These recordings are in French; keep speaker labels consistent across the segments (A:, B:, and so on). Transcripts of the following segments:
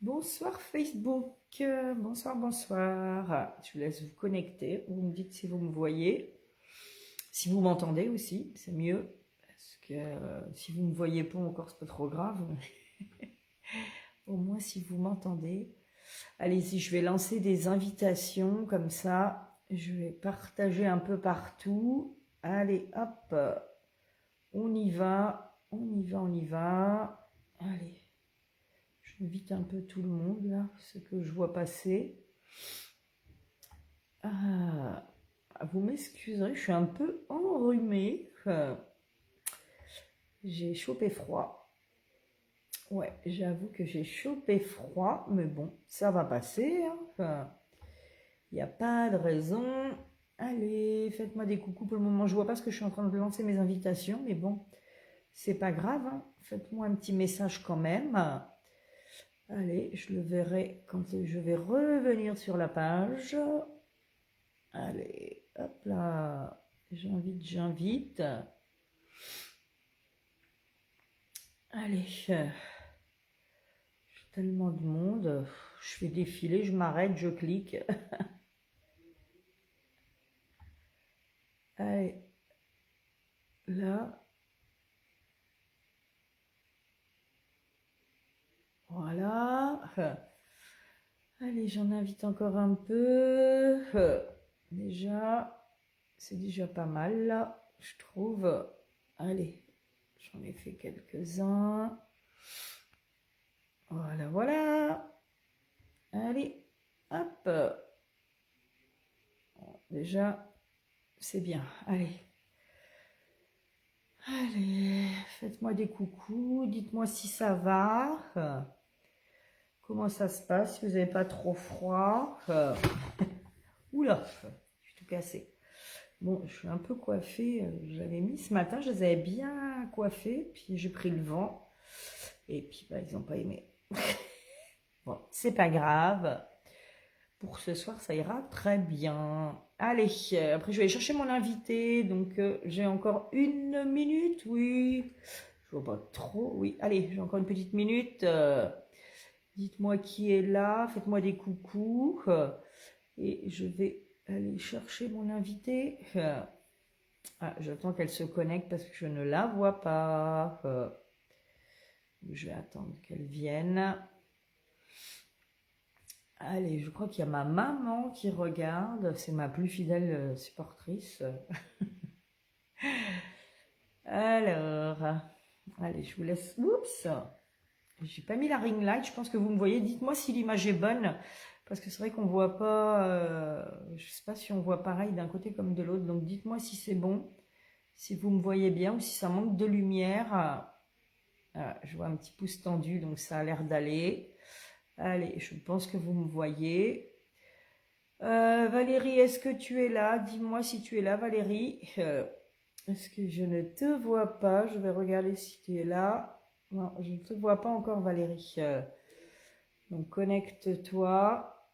A: Bonsoir Facebook, bonsoir, bonsoir. Je vous laisse vous connecter. Vous me dites si vous me voyez, si vous m'entendez aussi, c'est mieux. Parce que si vous ne me voyez pas encore, c'est pas trop grave. Au moins si vous m'entendez. Allez-y, je vais lancer des invitations comme ça. Je vais partager un peu partout. Allez, hop, on y va, on y va, on y va. Allez. J'invite un peu tout le monde là, ce que je vois passer. Ah, vous m'excuserez, je suis un peu enrhumée. J'ai chopé froid. Ouais, j'avoue que j'ai chopé froid, mais bon, ça va passer. Il n'y a pas de raison. Allez, faites-moi des coucous pour le moment. Je vois pas ce que je suis en train de lancer mes invitations, mais bon, c'est pas grave. Faites-moi un petit message quand même. Allez, je le verrai quand je vais revenir sur la page. Allez, hop là. J'invite. Allez, tellement de monde. Je fais défiler, je m'arrête, je clique. Allez, là. Voilà. Allez, j'en invite encore un peu. Déjà, c'est déjà pas mal là, je trouve. Allez, j'en ai fait quelques-uns. Voilà, voilà. Allez, hop. Bon, déjà, c'est bien. Allez. Allez, faites-moi des coucous. Dites-moi si ça va. Comment ça se passe, si vous n'avez pas trop froid. Oula, je suis tout cassé. Bon, je suis un peu coiffée. J'avais mis ce matin, je les avais bien coiffées. Puis j'ai pris le vent. Et puis, bah, ils n'ont pas aimé. Bon, c'est pas grave. Pour ce soir, ça ira très bien. Allez, après je vais aller chercher mon invité. Donc j'ai encore 1 minute, oui. Je vois pas trop, oui. Allez, j'ai encore une petite minute. Dites-moi qui est là, faites-moi des coucous. Et je vais aller chercher mon invité. Ah, j'attends qu'elle se connecte parce que je ne la vois pas. Je vais attendre qu'elle vienne. Allez, je crois qu'il y a ma maman qui regarde. C'est ma plus fidèle supportrice. Alors, allez, je vous laisse. Oups, j'ai pas mis la ring light. Je pense que vous me voyez. Dites-moi si l'image est bonne, parce que c'est vrai qu'on voit pas. Je sais pas si on voit pareil d'un côté comme de l'autre. Donc, dites-moi si c'est bon, si vous me voyez bien ou si ça manque de lumière. Je vois un petit pouce tendu, donc ça a l'air d'aller. Allez, je pense que vous me voyez. Valérie, est-ce que tu es là? Dis-moi si tu es là, Valérie. Est-ce que je ne te vois pas? Je vais regarder si tu es là. Non, je ne te vois pas encore, Valérie. Donc, connecte-toi.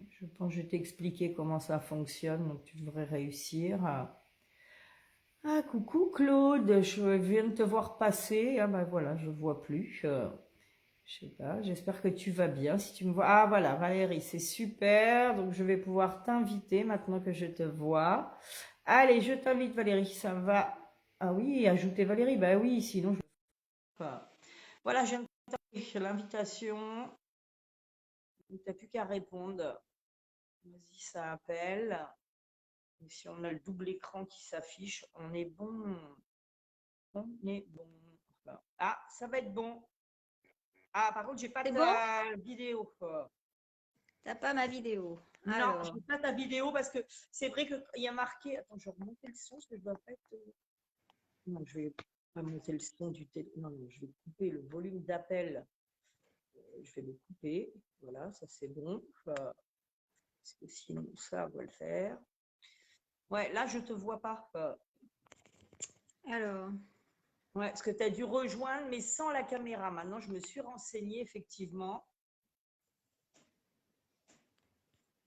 A: Je pense que je vais t'expliquer comment ça fonctionne, donc tu devrais réussir. Ah, coucou Claude, je viens de te voir passer. Ah ben voilà, je ne vois plus. Je sais pas, j'espère que tu vas bien. Si tu me vois. Ah voilà, Valérie, c'est super. Donc je vais pouvoir t'inviter maintenant que je te vois. Allez, je t'invite Valérie, ça va. Ah oui, ajouter Valérie, bah oui, sinon je ne peux pas. Voilà, je viens de t'envoyer l'invitation. Tu n'as plus qu'à répondre. Vas-y, ça appelle. Et si on a le double écran qui s'affiche, on est bon. On est bon. Enfin, ah, ça va être bon. Ah, par contre, j'ai pas
B: C'est bon?
A: ta vidéo.
B: T'as pas ma vidéo.
A: Non, je
B: Alors,
A: n'ai pas ta vidéo parce que c'est vrai qu'il y a marqué. Attends, je vais remonter le son parce que je dois pas être. Non, je vais pas monter le son du téléphone. Non, non, je vais couper le volume d'appel. Je vais le couper. Voilà, ça c'est bon. Parce que sinon, ça va le faire. Ouais, là, je te vois pas.
B: alors,
A: Ouais, parce que tu as dû rejoindre, mais sans la caméra. Maintenant, je me suis renseignée, effectivement.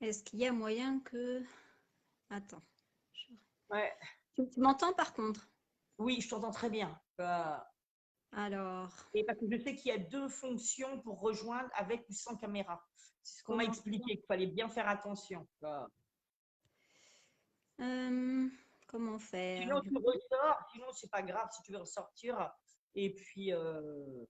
B: est-ce qu'il y a moyen que... Attends. je-
A: Ouais.
B: Tu m'entends par contre?
A: Oui, je t'entends très bien.
B: Alors,
A: Et parce que je sais qu'il y a 2 fonctions pour rejoindre avec ou sans caméra. C'est ce qu'on m'a
B: comment
A: expliqué, qu'il fallait bien faire attention.
B: euh, comment faire
A: Sinon,
B: du
A: tu
B: coup?
A: ressors, sinon, c'est pas grave si tu veux ressortir. Et puis, on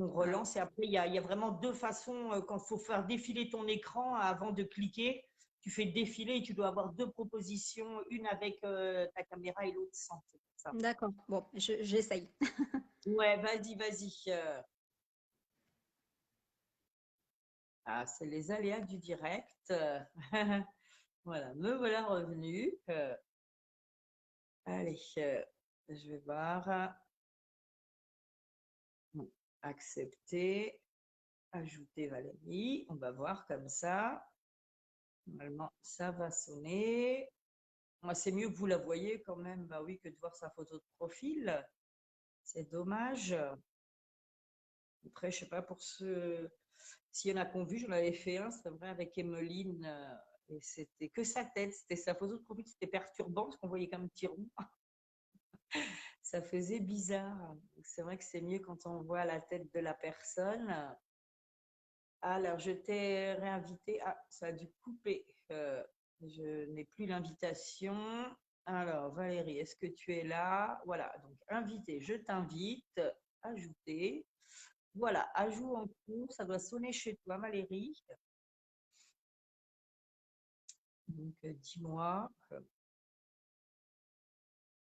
B: Ah,
A: relance. Et après, il y a vraiment 2 façons. Quand il faut faire défiler ton écran avant de cliquer, tu fais défiler et tu dois avoir 2 propositions, une avec ta caméra et l'autre sans. C'est pour ça.
B: d'accord. Bon, j'essaye.
A: Ouais, vas-y, vas-y. Ah, c'est les aléas du direct. Voilà, me voilà revenu. Allez, je vais voir. Bon, accepter, ajouter Valérie. On va voir comme ça. Normalement, ça va sonner. Moi, c'est mieux que vous la voyez quand même, bah oui, que de voir sa photo de profil. C'est dommage. Après, je sais pas pour ceux, s'il y en a qui ont vu, j'en avais fait un, c'est vrai, avec Emmeline, et c'était que sa tête, c'était sa photo de profil, c'était perturbant parce qu'on voyait comme un petit rond. Ça faisait bizarre. C'est vrai que c'est mieux quand on voit la tête de la personne. Alors, je t'ai réinvité. Ah, ça a dû couper. Je n'ai plus l'invitation. Alors, Valérie, est-ce que tu es là? Voilà, donc invité, je t'invite. Ajouter. Voilà, ajout en cours. Ça doit sonner chez toi, Valérie. Donc, dis-moi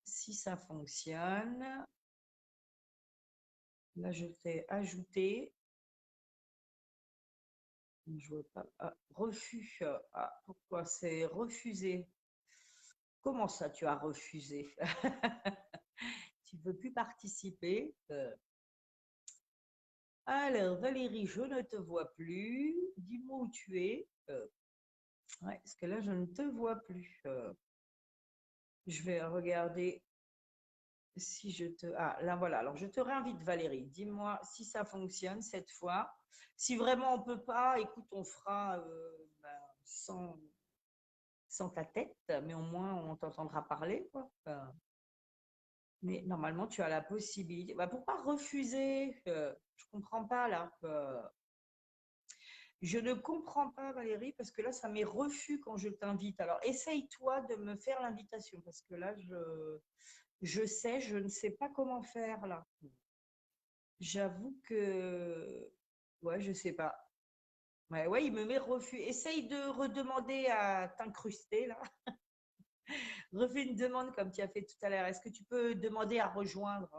A: si ça fonctionne. Là, je fais ajouter. Je vois pas. Ah, refus. Ah, pourquoi c'est refusé? Comment ça, tu as refusé? Tu ne veux plus participer? Alors, Valérie, je ne te vois plus. Dis-moi où tu es. Ouais, parce que là, je ne te vois plus. Je vais regarder si je te... Ah, là, voilà. Alors, je te réinvite, Valérie. Dis-moi si ça fonctionne cette fois. Si vraiment on ne peut pas, écoute, on fera ben, sans ta tête, mais au moins, on t'entendra parler, quoi. Mais normalement, tu as la possibilité. Bah, pourquoi refuser? Je comprends pas là. Je ne comprends pas, Valérie, parce que là, ça m'est refus quand je t'invite. Alors, essaye-toi de me faire l'invitation, parce que là, je ne sais pas comment faire là. J'avoue que, ouais, je sais pas. Ouais, ouais, il me met refus. Essaye de redemander à t'incruster là. Refais une demande comme tu as fait tout à l'heure. Est-ce que tu peux demander à rejoindre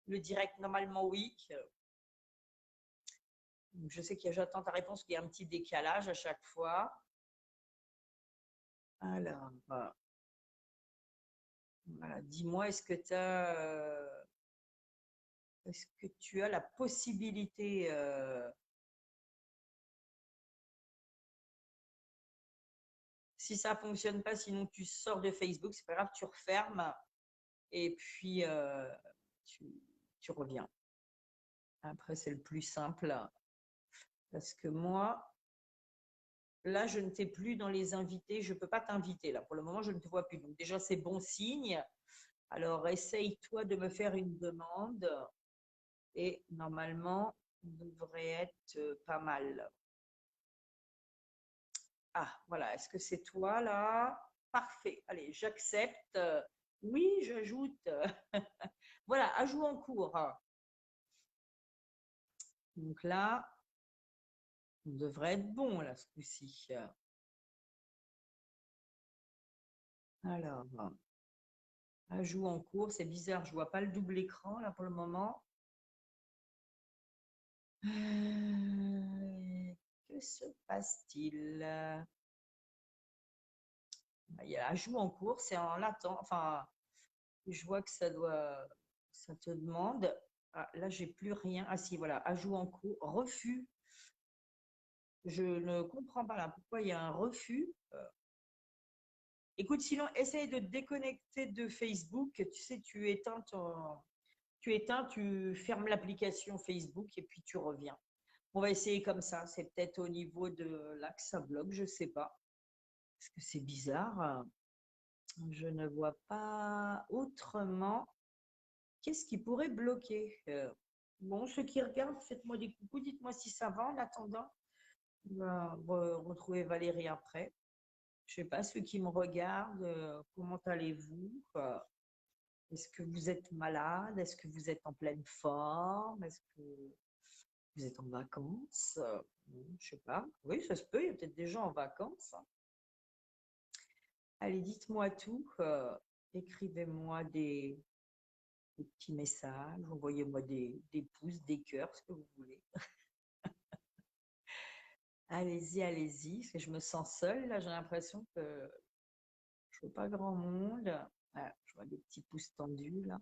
A: le direct? Normalement, oui. Donc, je sais que j'attends ta réponse, qu'il y a un petit décalage à chaque fois. Alors, voilà, dis-moi, est-ce que tu as la possibilité, si ça fonctionne pas, sinon tu sors de Facebook, c'est pas grave, tu refermes et puis tu, tu reviens. Après, c'est le plus simple parce que moi, là, je ne t'ai plus dans les invités, je peux pas t'inviter là. Pour le moment, je ne te vois plus. Donc déjà, c'est bon signe. Alors, essaye-toi de me faire une demande et normalement, on devrait être pas mal. Ah, voilà, est-ce que c'est toi là? Parfait. Allez, j'accepte. Oui, j'ajoute. Voilà, ajout en cours. Donc là, on devrait être bon là ce coup-ci. Alors, ajout en cours, c'est bizarre, je vois pas le double écran là pour le moment. Que se passe-t-il? Il y a ajout en cours, c'est en attente. Enfin, je vois que ça te demande. Ah, là, j'ai plus rien. Ah si, voilà, ajout en cours, refus. Je ne comprends pas là pourquoi il y a un refus. Écoute, sinon, essaye de te déconnecter de Facebook. Tu sais, tu fermes l'application Facebook et puis tu reviens. On va essayer comme ça. C'est peut-être au niveau de là que ça bloque, je sais pas. Parce que c'est bizarre. Je ne vois pas autrement qu'est-ce qui pourrait bloquer? Bon, ceux qui regardent, faites-moi des coucous, dites-moi si ça va en attendant. On va retrouver Valérie après. Je sais pas, ceux qui me regardent, comment allez-vous? Est-ce que vous êtes malade? Est-ce que vous êtes en pleine forme? Est-ce que vous êtes en vacances? Je sais pas. Oui, ça se peut, il y a peut-être des gens en vacances, hein. Allez, dites-moi tout. Écrivez-moi des petits messages, envoyez-moi des pouces, des cœurs, ce que vous voulez. Allez-y, allez-y, parce que je me sens seule, là, j'ai l'impression que je ne vois pas grand monde. Ah, je vois des petits pouces tendus, là.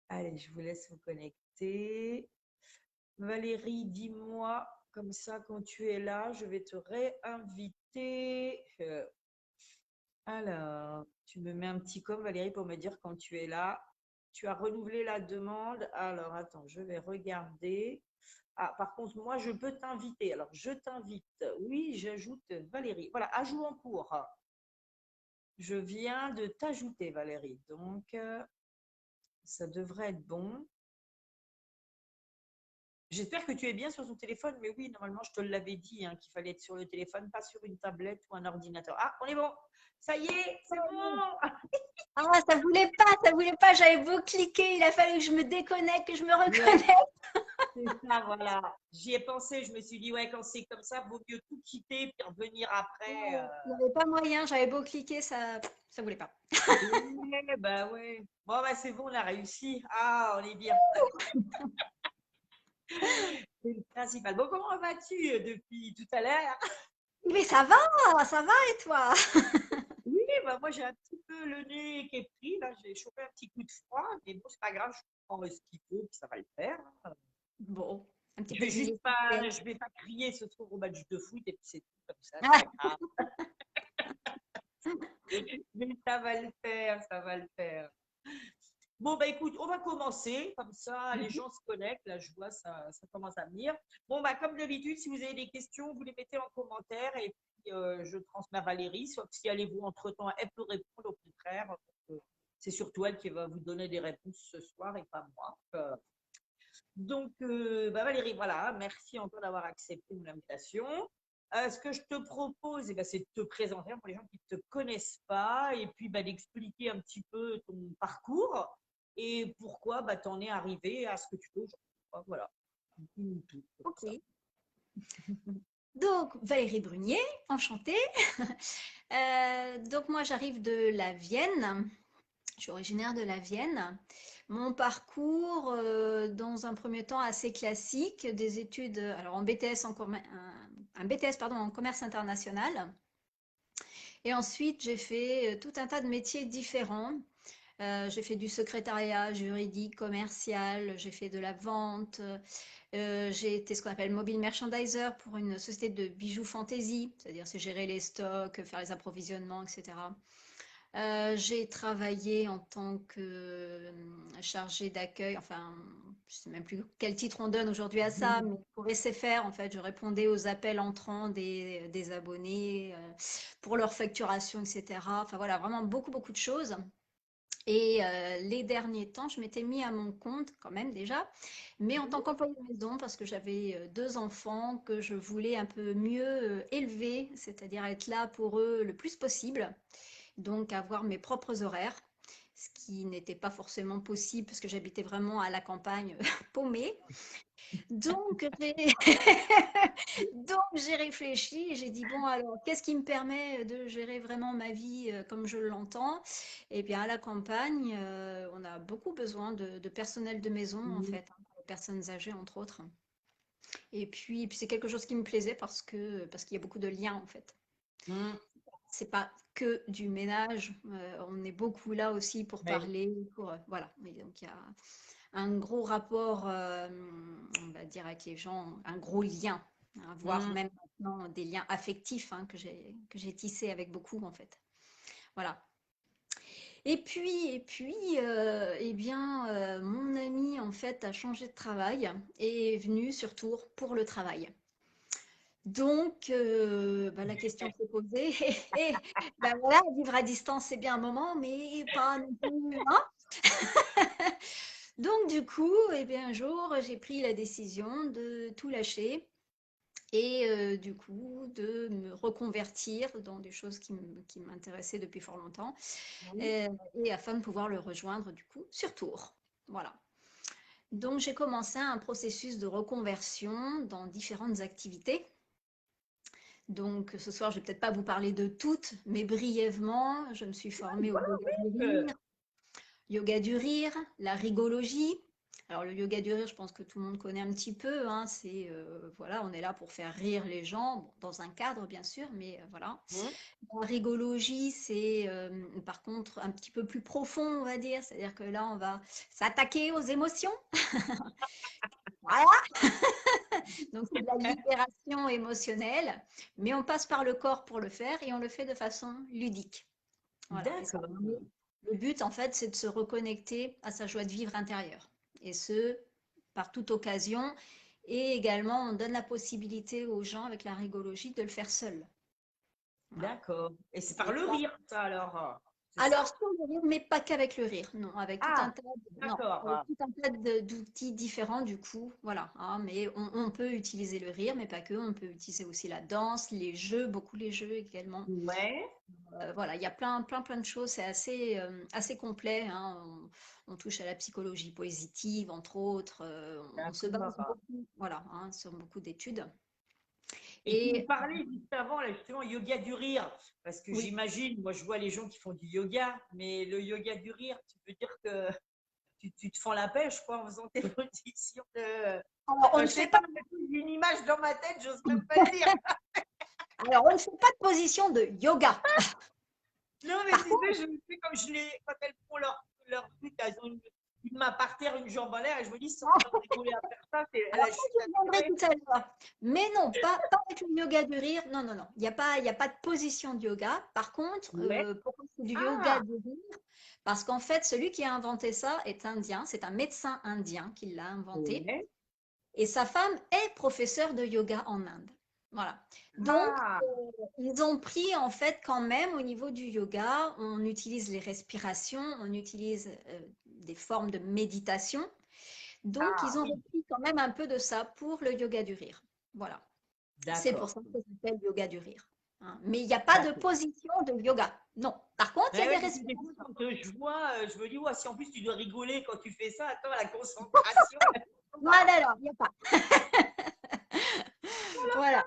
A: Allez, je vous laisse vous connecter. Valérie, dis-moi, comme ça, quand tu es là, je vais te réinviter. Alors, tu me mets un petit com, Valérie, pour me dire quand tu es là. Tu as renouvelé la demande. Alors, attends, je vais regarder. Ah, par contre, moi, je peux t'inviter. Alors, je t'invite. Oui, j'ajoute Valérie. Voilà, ajout en cours. Je viens de t'ajouter, Valérie. Donc, ça devrait être bon. J'espère que tu es bien sur ton téléphone, mais oui, normalement, je te l'avais dit, hein, qu'il fallait être sur le téléphone, pas sur une tablette ou un ordinateur. Ah, on est bon. Ça y est, c'est bon.
B: Ah, ça voulait pas, j'avais beau cliquer, il a fallu que je me déconnecte, que je me
A: Ouais,
B: reconnecte.
A: c'est ça, voilà. J'y ai pensé, je me suis dit, ouais, quand c'est comme ça, vaut mieux tout quitter puis revenir après.
B: Il n'y avait pas moyen, j'avais beau cliquer, ça voulait pas.
A: Ouais, bah ouais. Bon, bah c'est bon, on a réussi. Ah, on est bien. C'est le principal. Bon, comment vas-tu depuis tout à l'heure?
B: Mais ça va et toi?
A: Oui, bah moi j'ai un petit peu le nez qui est pris. Là, j'ai chopé un petit coup de froid, mais bon, c'est pas grave, je prends ce qu'il faut, puis ça va le faire, hein.
B: Bon, un petit
A: Je
B: peu
A: vais
B: d'huile
A: juste pas,
B: essentielle.
A: je vais pas crier ce soir au match de foot et puis c'est tout comme ça, c'est
B: Ah,
A: pas grave. Mais ça va le faire, ça va le faire. Bon, bah écoute, on va commencer, comme ça les gens se connectent, là je vois ça commence à venir. Bon, bah comme d'habitude, si vous avez des questions, vous les mettez en commentaire et puis je transmets à Valérie, sauf si elle est vous entre-temps, elle peut répondre au contraire. C'est surtout elle qui va vous donner des réponses ce soir et pas moi. Bah Valérie, voilà, merci encore d'avoir accepté mon invitation. Ce que je te propose, eh ben, c'est de te présenter pour les gens qui ne te connaissent pas et puis bah, d'expliquer un petit peu ton parcours et pourquoi bah, tu en es arrivé à ce que tu fais aujourd'hui. Voilà. Tout, comme
B: ok.
A: ça.
B: Donc, Valérie Brunier, enchantée. Donc, moi, j'arrive de la Vienne. Je suis originaire de la Vienne. Mon parcours, dans un premier temps, assez classique, des études, alors en BTS, un BTS pardon, en commerce international. Et ensuite, j'ai fait tout un tas de métiers différents. J'ai fait du secrétariat juridique, commercial, j'ai fait de la vente, j'ai été ce qu'on appelle mobile merchandiser pour une société de bijoux fantasy, c'est-à-dire c'est gérer les stocks, faire les approvisionnements, etc. J'ai travaillé en tant que chargée d'accueil, enfin, je ne sais même plus quel titre on donne aujourd'hui à ça, mais pour SFR, en fait, je répondais aux appels entrants des abonnés pour leur facturation, etc. Enfin voilà, vraiment beaucoup, beaucoup de choses. Et les derniers temps, je m'étais mis à mon compte quand même déjà, mais en tant qu'employée de maison parce que j'avais deux enfants que je voulais un peu mieux élever, c'est-à-dire être là pour eux le plus possible, donc avoir mes propres horaires, ce qui n'était pas forcément possible parce que j'habitais vraiment à la campagne paumée. Donc, j'ai donc j'ai réfléchi et j'ai dit, bon, alors, qu'est-ce qui me permet de gérer vraiment ma vie comme je l'entends? Eh bien, à la campagne, on a beaucoup besoin de personnel de maison, en fait, hein, pour les personnes âgées, entre autres. Et puis c'est quelque chose qui me plaisait parce qu'il y a beaucoup de liens, en fait.
A: Mmh.
B: C'est pas que du ménage, on est beaucoup là aussi pour
A: Ouais.
B: parler, voilà. Et donc, il y a un gros rapport, on va dire, avec les gens, un gros lien, hein, voire
A: Mmh.
B: même maintenant des liens affectifs hein, que j'ai tissés avec beaucoup, en fait. Voilà. Et puis, eh bien, mon ami, en fait, a changé de travail et est venu sur Tours pour le travail. Donc, bah, la question s'est posée. Et ben voilà, vivre à distance, c'est bien un moment, mais pas non plus, hein. Donc du coup, eh bien, un jour, j'ai pris la décision de tout lâcher et du coup de me reconvertir dans des choses qui m'intéressaient depuis fort longtemps
A: Oui.
B: et afin de pouvoir le rejoindre du coup sur Tours. Voilà. Donc j'ai commencé un processus de reconversion dans différentes activités. Donc ce soir, je vais peut-être pas vous parler de toutes, mais brièvement, je me suis formée au
A: Voilà,
B: yoga du
A: euh,
B: rire, yoga du rire, la rigologie. Alors le yoga du rire, je pense que tout le monde connaît un petit peu, hein, c'est voilà, on est là pour faire rire les gens, bon, dans un cadre bien sûr, mais voilà.
A: hum,
B: La rigologie, c'est par contre un petit peu plus profond, on va dire, c'est-à-dire que là, on va s'attaquer aux émotions. Voilà, donc c'est de la libération émotionnelle, mais on passe par le corps pour le faire et on le fait de façon ludique. Voilà, et ça
A: d'accord.
B: permet. Le but, en fait, c'est de se reconnecter à sa joie de vivre intérieure. Et ce, par toute occasion. Et également, on donne la possibilité aux gens, avec la rigologie, de le faire seul. Voilà.
A: D'accord. Et c'est par
B: Et
A: le
B: ça,
A: rire, ça alors. C'est ça?
B: alors, sur le rire, mais pas qu'avec le rire, non, avec tout un
A: Ah,
B: tas non, avec
A: d'accord.
B: tout un tas d'outils différents, du coup, voilà, hein, mais on peut utiliser le rire, mais pas que, on peut utiliser aussi la danse, les jeux, beaucoup les jeux également.
A: Ouais,
B: Voilà, il y a plein de choses, c'est assez complet, hein. On touche à la psychologie positive, entre autres, on se base
A: d'accord.
B: beaucoup, voilà, hein, sur beaucoup d'études.
A: Et tu me
B: Et
A: parlais juste avant, là, justement, yoga du rire. Parce que
B: oui,
A: j'imagine, moi, je vois les gens qui font du yoga, mais le yoga du rire, tu peux dire que tu te fends la pêche, quoi, en faisant tes positions de.
B: alors on
A: Enfin,
B: ne
A: je sais
B: fait
A: pas,
B: pas,
A: j'ai une image dans ma tête, j'ose même pas le dire.
B: alors on ne fait pas de position de yoga.
A: Non, mais
B: Par
A: tu sais,
B: contre,
A: je me fais comme je les. Quand elles font leur truc, elles ont une main par terre, une jambe en l'air, et je me dis, ils sont en train de rigoler à faire ça, c'est
B: alors
A: la
B: ça,
A: chute
B: je reviendrai
A: assurée.
B: tout à l'heure. Mais non, pas avec le yoga du rire. Non, non, non. Il y a pas de position de yoga. Par contre,
A: Ouais.
B: pourquoi c'est du yoga
A: Ah,
B: du rire? Parce qu'en fait, celui qui a inventé ça est indien. C'est un médecin indien qui l'a inventé.
A: ouais.
B: Et sa femme est professeure de yoga en Inde. Voilà. Donc,
A: Ah,
B: ils ont pris en fait quand même au niveau du yoga, on utilise les respirations, on utilise des formes de méditation. Donc, ils
A: ah,
B: ont
A: oui,
B: repris quand même un peu de ça pour le yoga du rire. Voilà. C'est pour
A: d'accord.
B: ça que ça s'appelle yoga du rire, hein. Mais il n'y a pas de
A: D'accord.
B: position de yoga. Non. Par contre, il y
A: Ouais,
B: a des
A: ouais, parce que des fois,
B: respirations.
A: quand je vois, je me dis, ouais, si en plus tu dois rigoler quand tu fais ça, attends, la concentration.
B: Non, non, non, il n'y a pas. Voilà.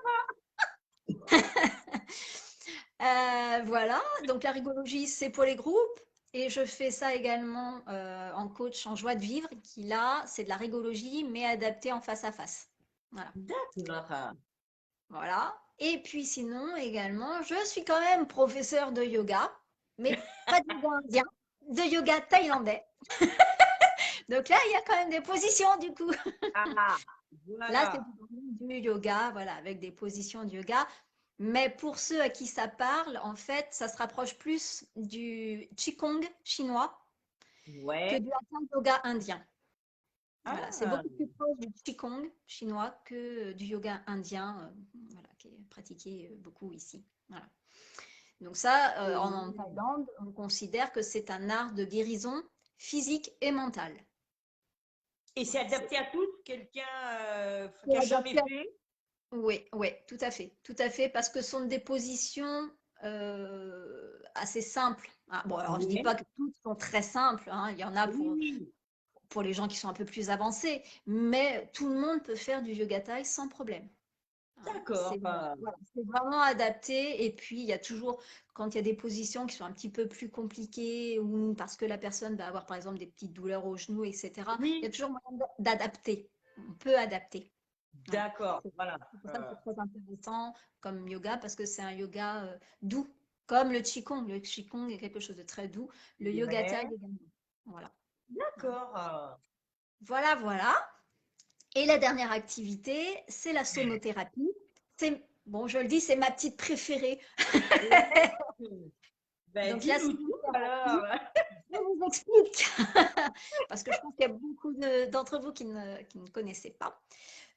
B: Voilà. Donc, la rigologie, c'est pour les groupes. Et je fais ça également en coach en joie de vivre, qui là, c'est de la rigologie, mais adaptée en face à face. Voilà.
A: D'accord.
B: Voilà. Et puis sinon, également, je suis quand même professeur de yoga, mais pas de yoga indien, de yoga thaïlandais. Donc là, il y a quand même des positions du coup.
A: Ah,
B: Là, c'est
A: voilà.
B: du yoga, voilà, avec des positions de yoga. Mais pour ceux à qui ça parle, en fait, ça se rapproche plus du Qigong chinois que
A: Ouais.
B: du Hatha yoga indien. Voilà, c'est
A: Ah,
B: beaucoup plus proche du Qigong chinois que du yoga indien, voilà, qui est pratiqué beaucoup ici. Voilà. Donc ça, en
A: et,
B: Thaïlande, on considère que c'est un art de guérison physique et mentale.
A: et c'est
B: Voilà,
A: adapté à tous, quelqu'un qui
B: c'est
A: a jamais
B: adapté
A: fait.
B: Oui, oui, tout à fait, parce que ce sont des positions assez simples, hein. Bon, alors je dis
A: Ouais.
B: pas que toutes sont très simples, hein. Il y en a
A: Oui,
B: pour les gens qui sont un peu plus avancés, mais tout le monde peut faire du yoga thaï sans problème, hein.
A: d'accord.
B: Voilà, c'est vraiment adapté. Et puis, il y a toujours, quand il y a des positions qui sont un petit peu plus compliquées ou parce que la personne va avoir, par exemple, des petites douleurs au genou, etc., il y a
A: Oui,
B: toujours moyen d'adapter. On peut adapter. Voilà.
A: d'accord.
B: C'est
A: Voilà.
B: c'est pour ça que c'est très intéressant comme yoga parce que c'est un yoga doux, comme le Qigong. Le Qigong est quelque chose de très doux. Le yoga
A: Ouais,
B: Thaï également. Voilà. Hein.
A: d'accord.
B: Voilà, voilà. Et la dernière activité, c'est la sonothérapie. C'est, bon, je le dis, c'est ma petite préférée.
A: Ouais. Ben,
B: Donc la
A: dis-nous tout
B: sonothérapie,
A: alors.
B: je vous explique parce que je pense qu'il y a beaucoup d'entre vous qui ne connaissaient pas.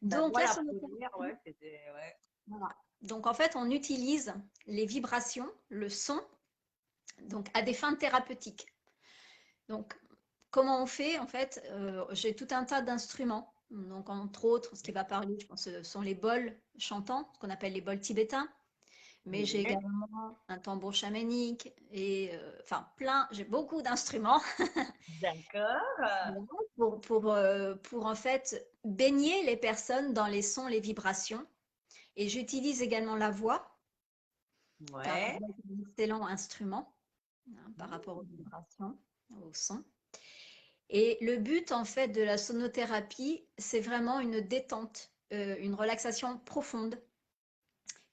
A: Ben,
B: Donc
A: moi,
B: la
A: la première,
B: sonothérapie,
A: ouais, c'était. Ouais.
B: voilà. Donc en fait, on utilise les vibrations, le son, donc à des fins thérapeutiques. Donc comment on fait? En fait, j'ai tout un tas d'instruments. Donc, entre autres, ce qui va parler, je pense, ce sont les bols chantants, ce qu'on appelle les bols tibétains. Mais j'ai
A: Ouais.
B: également un tambour chamanique et enfin plein, j'ai beaucoup d'instruments
A: D'accord.
B: pour en fait baigner les personnes dans les sons, les vibrations. Et j'utilise également la voix, car la
A: Ouais.
B: voix est un excellent instrument par rapport aux vibrations, aux sons. Et le but en fait de la sonothérapie, c'est vraiment une détente, une relaxation profonde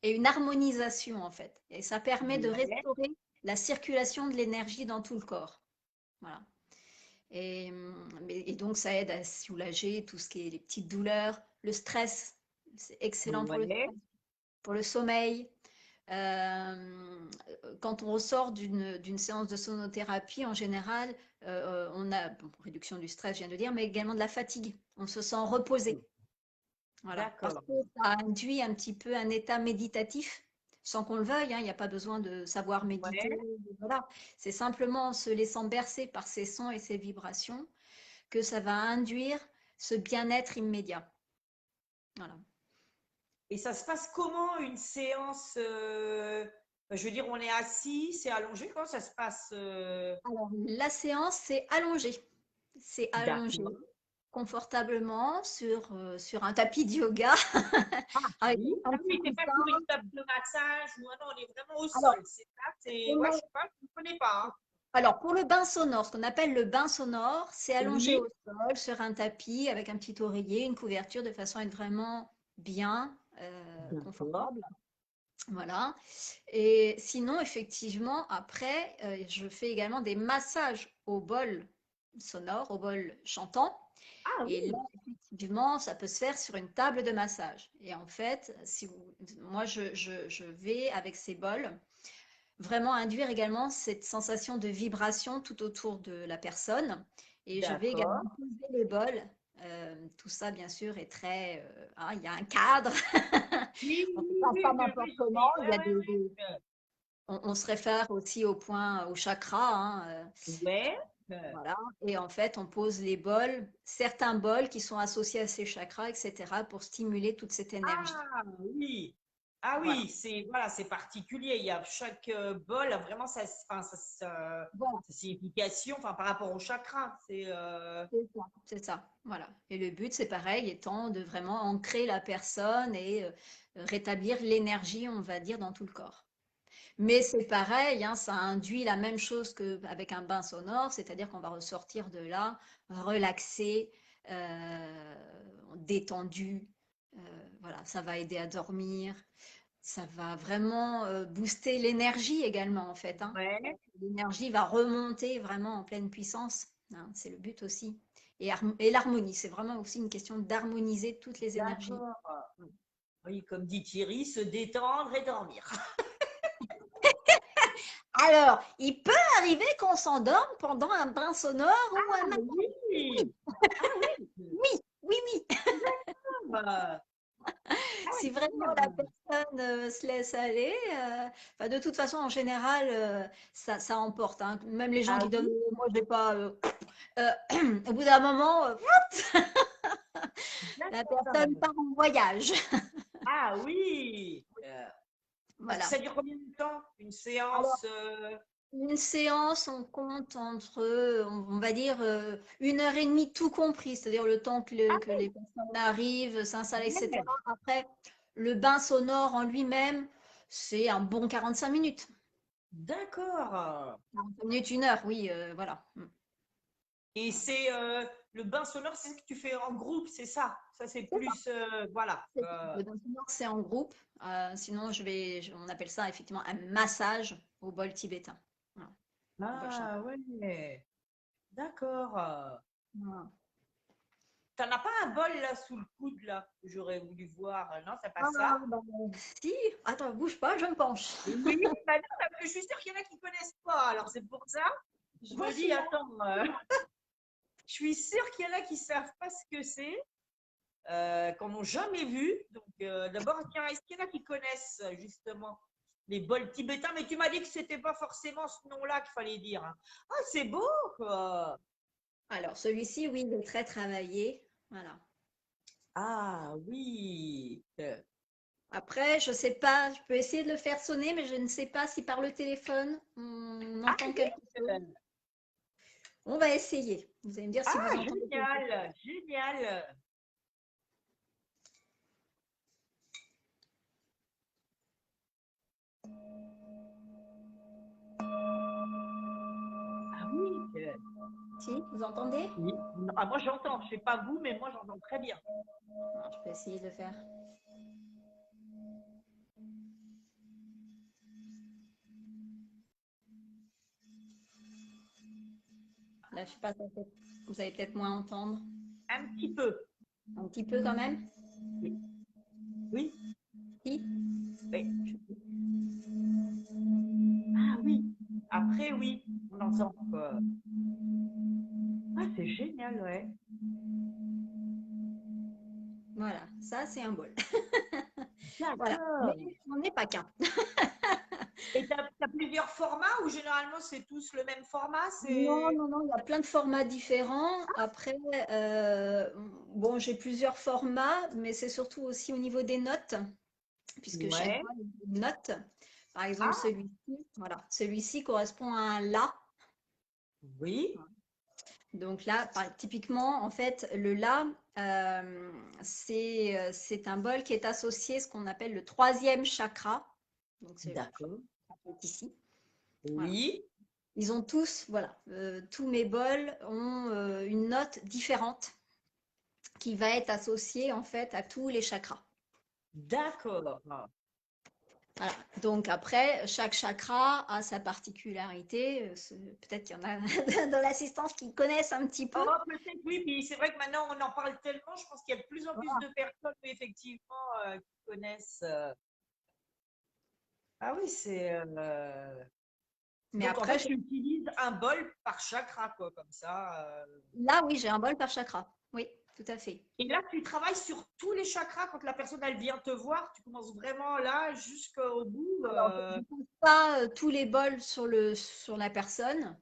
B: et une harmonisation en fait. Et ça permet de
A: Ouais.
B: restaurer la circulation de l'énergie dans tout le corps. Voilà. Et donc ça aide à soulager tout ce qui est les petites douleurs, le stress. C'est excellent pour le
A: Ouais.
B: stress, pour le sommeil. Euh, Quand on ressort d'une séance de sonothérapie, en général, on a bon, réduction du stress, je viens de dire, mais également de la fatigue. On se sent reposé. Voilà, parce
A: D'accord.
B: que ça induit un petit peu un état méditatif, sans qu'on le veuille, hein, il n'y a pas besoin de savoir méditer,
A: Ouais.
B: voilà. C'est simplement en se laissant bercer par ces sons et ces vibrations que ça va induire ce bien-être immédiat. Voilà.
A: Et ça se passe comment une séance je veux dire, on est assis, c'est allongé, comment ça se passe
B: Alors, la séance, c'est allongé
A: D'accord.
B: confortablement sur un tapis de yoga avec
A: Oui.
B: un
A: Ah
B: petit
A: oui, c'est pas
B: coussin.
A: sur une table de massage ou non, on est vraiment au
B: Alors,
A: sol. C'est ça, c'est. Ouais, je
B: on
A: sais pas, je ne connais pas.
B: Alors, pour le bain sonore, ce qu'on appelle le bain sonore, c'est
A: Hein.
B: allongé au
A: Oui.
B: sol sur un tapis avec un petit oreiller, une couverture de façon à être vraiment bien
A: D'accord.
B: confortable. Voilà. Et sinon, effectivement, après, je fais également des massages au bol sonore, au bol chantant.
A: Ah
B: Et là,
A: oui.
B: effectivement, ça peut se faire sur une table de massage. Et en fait, moi, je vais avec ces bols vraiment induire également cette sensation de vibration tout autour de la personne. Et je vais également
A: D'accord.
B: poser les bols. Tout ça, bien sûr, est très... il y a un cadre.
A: Oui,
B: On ne fait
A: oui,
B: pas ça
A: oui,
B: n'importe
A: oui,
B: comment. Il y
A: ouais,
B: a
A: ouais,
B: on se réfère aussi au point, au chakra, hein,
A: ouais. Ouais.
B: voilà. Et en fait, on pose les bols, certains bols qui sont associés à ces chakras, etc., pour stimuler toute cette énergie.
A: Ah oui. Ah
B: Voilà.
A: oui, c'est voilà, c'est particulier. Il y a chaque bol a vraiment enfin,
B: Voilà.
A: sa signification, enfin par rapport au chakra. C'est
B: C'est ça, voilà. Et le but, c'est pareil, étant de vraiment ancrer la personne et rétablir l'énergie, on va dire, dans tout le corps. Mais c'est pareil, hein, ça induit la même chose qu'avec un bain sonore, c'est-à-dire qu'on va ressortir de là relaxé, détendu. Voilà, ça va aider à dormir, ça va vraiment booster l'énergie également, en fait, hein.
A: ouais.
B: L'énergie va remonter vraiment en pleine puissance, hein, c'est le but aussi. Et l'harmonie, c'est vraiment aussi une question d'harmoniser toutes les énergies.
A: D'accord. Oui, comme dit Thierry, se détendre et dormir.
B: Alors, il peut arriver qu'on s'endorme pendant un bain sonore ou un massage.
A: Oui.
B: Oui,
A: Ah oui.
B: oui, oui, oui.
A: D'accord. Ah
B: Si
A: oui,
B: vraiment la personne se laisse aller, enfin, de toute façon, en général, ça emporte, hein. Même les gens
A: ah
B: qui donnent,
A: oui.
B: moi, je vais pas. Euh, au bout d'un moment, la personne
A: D'accord.
B: part en voyage.
A: Ah oui. Parce que
B: Voilà.
A: ça dure combien de temps? Une
B: Alors,
A: séance
B: une séance, on compte entre, on va dire, 1 heure et demie tout compris, c'est-à-dire le temps
A: Ah
B: que les personnes arrivent, s'installent, etc.
A: ouais.
B: Après, le bain sonore en lui-même, c'est un bon 45 minutes.
A: D'accord.
B: 45 minutes, 1 heure, oui, voilà.
A: Et c'est le bain sonore, c'est ce que tu fais en groupe, c'est ça. Ça, c'est
B: C'est ça,
A: plus voilà.
B: c'est ça. Le bain sonore, c'est en groupe. Sinon, on appelle ça effectivement un massage au bol tibétain. Voilà, au bol chantant.
A: Ah ouais. D'accord.
B: Voilà.
A: T'en as pas un bol là sous le coude là que j'aurais voulu voir. Non, c'est pas
B: Ah,
A: ça.
B: bah, si, attends, bouge pas, je me penche.
A: Oui, bah non, parce que je suis sûre qu'il y en a qui connaissent pas. Alors c'est pour ça. Je me
B: Voici
A: dis,
B: là.
A: attends, je suis sûre qu'il y en a qui savent pas ce que c'est, qu'on n'ont jamais vu. Donc d'abord, tiens, est-ce qu'il y en a qui connaissent justement les bols tibétains? Mais tu m'as dit que c'était pas forcément ce nom-là qu'il fallait dire. Hein. Ah, c'est beau, quoi.
B: Alors, celui-ci, oui, il est très travaillé. Voilà.
A: Ah oui.
B: Après, je sais pas, je peux essayer de le faire sonner, mais je ne sais pas si par le téléphone on
A: Ah
B: entend quelque chose.
A: oui.
B: On va essayer. Vous allez me dire si vous
A: Ah,
B: entendez quelque chose.
A: génial, génial. Ah oui.
B: Si, vous entendez?
A: Oui. Ah, moi j'entends, je sais pas vous, mais moi j'entends très bien.
B: Alors, je peux essayer de le faire. Là, je sais pas, vous allez peut-être moins entendre.
A: Un petit peu.
B: Un petit peu quand même.
A: Oui. Oui.
B: Si?
A: Oui. Ah oui. Après, oui, on entend quoi. Ah, c'est génial, ouais.
B: Voilà, ça c'est un bol. Voilà, mais
A: D'accord.
B: on n'est pas qu'un.
A: Et tu as plusieurs formats ou généralement c'est tous le même format?
B: Non,
A: C'est.
B: non, non, il y a plein de formats différents. Après, bon, j'ai plusieurs formats, mais c'est surtout aussi au niveau des notes, puisque chaque
A: Ouais.
B: bol a une note. Par exemple,
A: Ah,
B: celui-ci, voilà, celui-ci correspond à un La.
A: oui.
B: Donc là, typiquement, en fait, le La, c'est un bol qui est associé à ce qu'on appelle le troisième chakra. Donc c'est le
A: D'accord.
B: chakra qui est ici. Voilà.
A: Oui.
B: Ils ont tous, voilà, tous mes bols ont une note différente qui va être associée en fait à tous les chakras.
A: D'accord.
B: Voilà. Donc après, chaque chakra a sa particularité. Peut-être qu'il y en a dans l'assistance qui connaissent un petit peu.
A: Oh, peut-être oui, puis c'est vrai que maintenant on en parle tellement, je pense qu'il y a de plus en plus
B: Voilà.
A: de personnes effectivement qui connaissent. Ah oui, c'est.
B: Mais
A: Donc en
B: après,
A: fait, tu utilises un bol par chakra, quoi, comme ça.
B: là, oui, j'ai un bol par chakra. Oui, tout à fait.
A: Et là, tu travailles sur tous les chakras quand la personne elle vient te voir. Tu commences vraiment là jusqu'au bout.
B: Alors, je ne pose pas tous les bols sur la personne.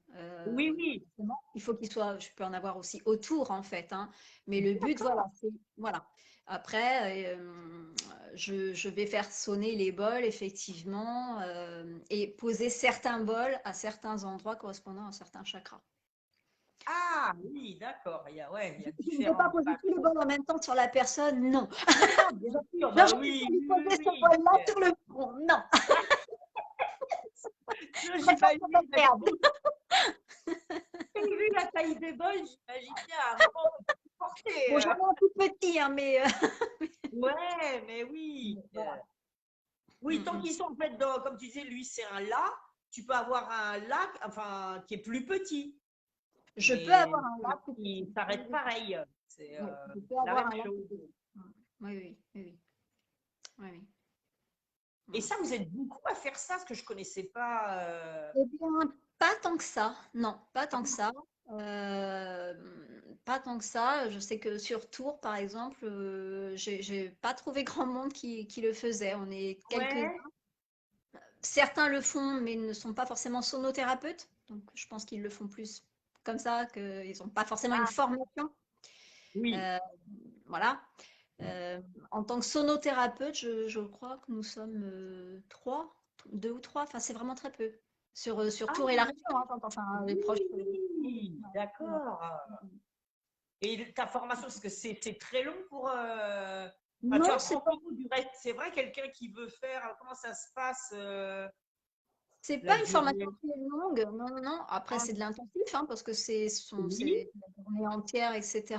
A: Oui, oui.
B: Forcément. Il faut qu'il soit, je peux en avoir aussi autour en fait, hein. Mais le but, voilà,
A: D'accord.
B: c'est, voilà. Après, je vais faire sonner les bols effectivement et poser certains bols à certains endroits correspondant à certains chakras.
A: Ah oui, d'accord. Ouais, il y a
B: Je ne vais pas
A: différentes
B: poser tous les
A: façons.
B: bols en même temps sur la personne, non.
A: Non, non, bien sûr.
B: Genre,
A: Bah
B: je vais
A: oui,
B: pas lui
A: oui,
B: poser
A: oui,
B: ce
A: oui.
B: bol-là sur le front, non.
A: Non,
B: Je préfère que ça
A: j'imagine.
B: perde.
A: Vu la taille des bols, j'imagine bien à un moment on peut plus
B: Bon,
A: porter.
B: j'en ai un tout petit, hein, mais
A: Ouais, mais oui.
B: voilà.
A: Oui,
B: Mm,
A: tant
B: mm.
A: qu'ils sont en fait dans, comme tu disais, lui c'est un la, tu peux avoir un lac, enfin, qui est plus petit,
B: Je peux
A: mais
B: avoir un là plus
A: qui
B: petit. Oui,
A: s'arrête
B: oui,
A: pareil. C'est
B: oui. Je peux
A: la
B: avoir
A: même
B: un là
A: chose.
B: plus petit. Mm. Oui, oui, oui, oui. Oui, oui.
A: Et
B: Mm.
A: ça, vous êtes beaucoup à faire ça, ce que je connaissais pas.
B: Eh bien, pas tant que ça. Non, pas tant que ça. Euh, Pas tant que ça. Je sais que sur Tours, par exemple, j'ai pas trouvé grand monde qui le faisait. On est quelques-uns.
A: Ouais.
B: Certains le font, mais ne sont pas forcément sonothérapeutes. Donc, je pense qu'ils le font plus comme ça, qu'ils n'ont pas forcément une
A: Ah,
B: formation.
A: oui.
B: Euh, voilà. Euh, En tant que sonothérapeute, je crois que nous sommes trois, deux ou trois. Enfin, c'est vraiment très peu. Sur
A: Ah
B: Tours et la région, hein, enfin, les proches. Oui,
A: oui,
B: ouais, ouais.
A: d'accord. Et ta formation, parce que c'est très long pour. Enfin, tu
B: Non,
A: apprends beaucoup du reste. C'est vrai, quelqu'un qui veut faire. Comment ça se passe
B: c'est
A: la
B: pas une formation
A: durée?
B: qui est longue. Non, non, non. Après,
A: Ah,
B: c'est de l'intensif, hein, parce que
A: oui,
B: c'est la journée entière, etc.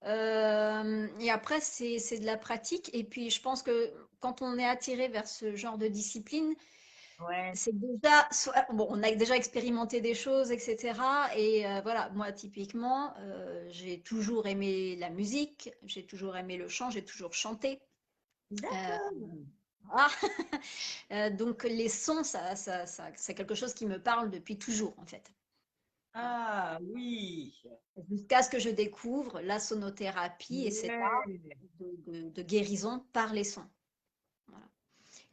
B: Et après, c'est de la pratique. Et puis, je pense que quand on est attiré vers ce genre de discipline,
A: ouais.
B: c'est déjà, bon, on a déjà expérimenté des choses, etc. Et voilà, moi, typiquement, j'ai toujours aimé la musique, j'ai toujours aimé le chant, j'ai toujours chanté. Euh,
A: D'accord.
B: voilà. Donc, les sons, c'est quelque chose qui me parle depuis toujours, en fait. Voilà.
A: Ah oui.
B: Jusqu'à ce que je découvre la sonothérapie et cet art
A: Ouais.
B: de guérison par les sons. Voilà.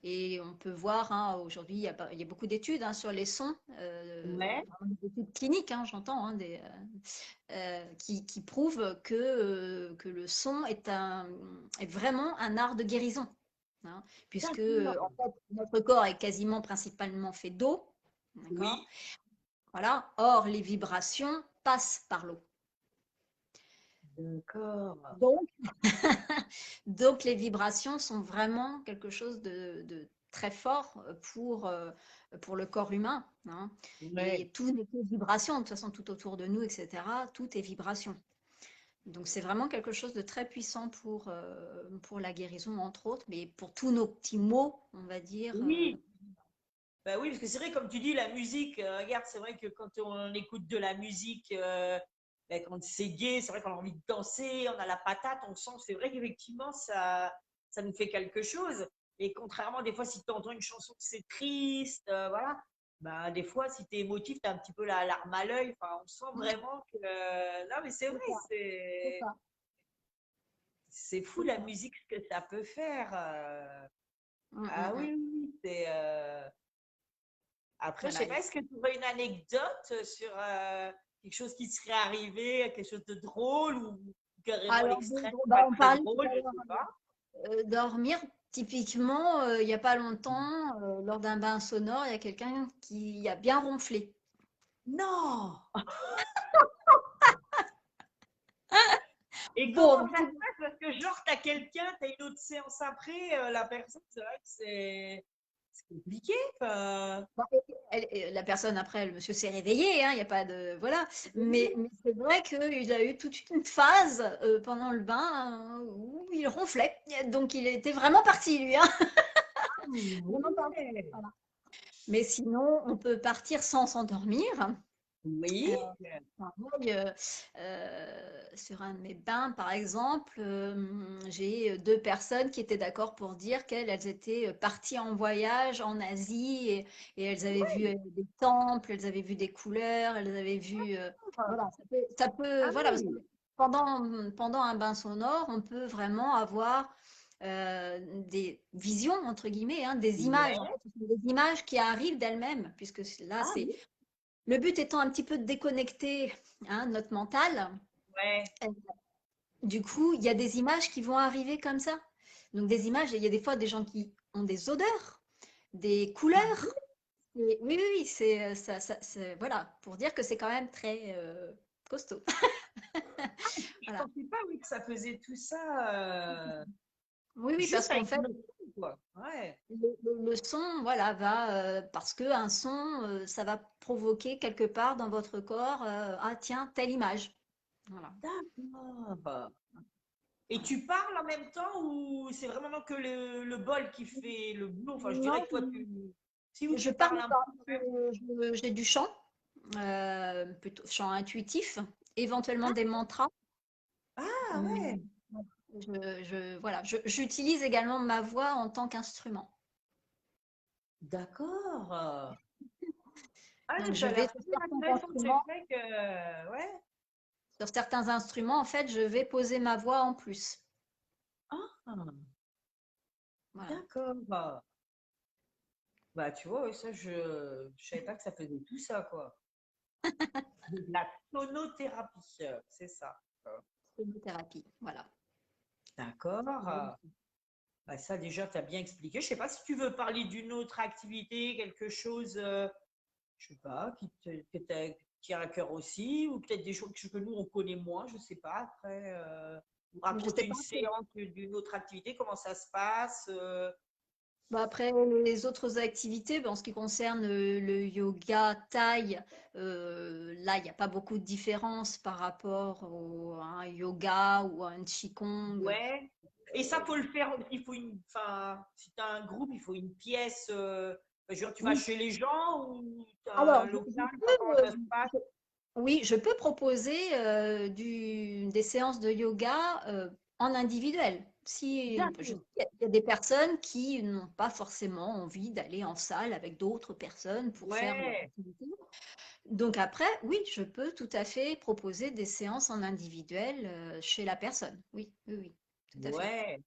B: Et on peut voir, hein, aujourd'hui, il y a beaucoup d'études hein, sur les sons,
A: Ouais.
B: vraiment des études cliniques, hein, j'entends, hein, qui prouvent que le son est vraiment un art de guérison. Hein, puisque en
A: D'accord.
B: fait, notre corps est quasiment principalement fait d'eau. D'accord?
A: Oui.
B: Voilà. Or, les vibrations passent par l'eau.
A: D'accord.
B: Donc, donc, les vibrations sont vraiment quelque chose de très fort pour le corps humain. Hein.
A: Ouais.
B: Et tout n'est que vibration, de toute façon, tout autour de nous, etc. Tout est vibration. Donc, c'est vraiment quelque chose de très puissant pour la guérison, entre autres, mais pour tous nos petits maux, on va dire.
A: Oui. Bah oui, parce que c'est vrai, comme tu dis, la musique, regarde, c'est vrai que quand on écoute de la musique, ben, quand c'est gai, c'est vrai qu'on a envie de danser, on a la patate, on sent, c'est vrai qu'effectivement, ça nous fait quelque chose. Et contrairement, des fois, si tu entends une chanson que c'est triste, voilà, bah, des fois, si tu es émotif, tu as un petit peu la larme à l'œil. Enfin, on sent
B: Ouais,
A: vraiment que. Non, mais c'est
B: c'est
A: vrai,
B: ça, c'est ça,
A: c'est fou
B: c'est
A: la
B: ça.
A: musique, ce que ça peut faire. Ah
B: Mm.
A: oui, oui, oui, Après, je sais
B: Voilà.
A: pas, est-ce que tu aurais une anecdote sur quelque chose qui serait arrivé, quelque chose de drôle ou carrément
B: Alors,
A: l'extrême,
B: bah,
A: pas
B: on
A: très
B: parlait tout
A: drôle,
B: à
A: je
B: l'heure
A: sais pas.
B: dormir. Typiquement, il n'y a pas longtemps, lors d'un bain sonore, il y a quelqu'un qui a bien ronflé.
A: Non! Et comment
B: Bon,
A: ça se passe? Parce que genre, t'as quelqu'un, t'as une autre séance après, la personne, c'est vrai que c'est compliqué. Enfin.
B: bon, la personne après, le monsieur s'est réveillé, hein, il n'y a pas de. Voilà. Mais c'est vrai qu'il a eu toute une phase pendant le bain où il ronflait. Donc il était vraiment parti, lui. Hein, vraiment parti.
A: Ouais.
B: Voilà. Mais sinon, on peut partir sans s'endormir.
A: Oui.
B: Euh, pareil, sur un de mes bains, par exemple, j'ai deux personnes qui étaient d'accord pour dire qu'elles étaient parties en voyage en Asie et elles avaient vu des temples, elles avaient vu des couleurs, elles avaient vu, voilà,
A: Ah
B: voilà, parce que
A: oui.
B: pendant un bain sonore, on peut vraiment avoir des visions, entre guillemets, hein, des images, en
A: Ouais.
B: fait, ce sont des images qui arrivent d'elles-mêmes, puisque là,
A: Ah
B: c'est
A: oui.
B: le but étant un petit peu de déconnecter hein, notre mental.
A: Ouais.
B: Euh, Du coup, il y a des images qui vont arriver comme ça. Donc des images, il y a des fois des gens qui ont des odeurs, des couleurs. Oui, oui, oui, voilà, pour dire que c'est quand même très costaud.
A: Je
B: Voilà.
A: pensais pas, oui, que ça faisait tout ça.
B: Oui, oui, parce
A: Juste
B: qu'en
A: avec
B: fait,
A: le son, quoi. Ouais.
B: le son, voilà, parce qu'un son, ça va provoquer quelque part dans votre corps, ah tiens, telle image. Voilà,
A: D'accord. Et
B: voilà.
A: tu parles en même temps ou c'est vraiment que le bol qui fait le boulot? Enfin, je dirais
B: Non,
A: que toi, tu. Si, ou
B: je
A: tu
B: parle
A: parles un peu
B: pas.
A: quand même.
B: J'ai du chant, plutôt chant intuitif, éventuellement des mantras.
A: Ah
B: Mais
A: ouais,
B: voilà, j'utilise également ma voix en tant qu'instrument.
A: d'accord. Ah,
B: Donc,
A: ça
B: je
A: a
B: vais
A: l'air très intéressant. C'est vrai que. Ouais.
B: sur certains instruments, en fait, je vais poser ma voix en plus.
A: Ah,
B: Voilà.
A: d'accord. Bah, tu vois, ouais, ça, je savais pas que ça faisait tout ça, quoi. De la sonothérapie, c'est ça.
B: Thérapie, voilà.
A: D'accord. Bah, ça, déjà, tu as bien expliqué. Je sais pas si tu veux parler d'une autre activité, quelque chose, je sais pas, qui tient à cœur aussi, ou peut-être des choses que nous, on connaît moins, je sais pas. Après, ou
B: Je
A: raconter
B: sais
A: une
B: pas.
A: séance d'une autre activité, comment ça se passe.
B: Bah, après, les autres activités, ben, en ce qui concerne le yoga thaï, là, il n'y a pas beaucoup de différence par rapport à un yoga ou à un qigong.
A: Ouais. Et ça, faut le faire. Il faut enfin, si tu as un groupe, il faut une pièce. Je veux dire, tu vas
B: Oui.
A: chez les gens ou tu as
B: Alors,
A: un
B: je
A: local, enfin, comment
B: peux,
A: ça se passe?
B: oui, je peux proposer des séances de yoga en individuel. Si,
A: D'accord.
B: il y a des personnes qui n'ont pas forcément envie d'aller en salle avec d'autres personnes pour faire leur
A: Ouais.
B: activité. Donc après, oui, je peux tout à fait proposer des séances en individuel chez la personne. Oui, oui, oui, tout à fait.
A: Ouais.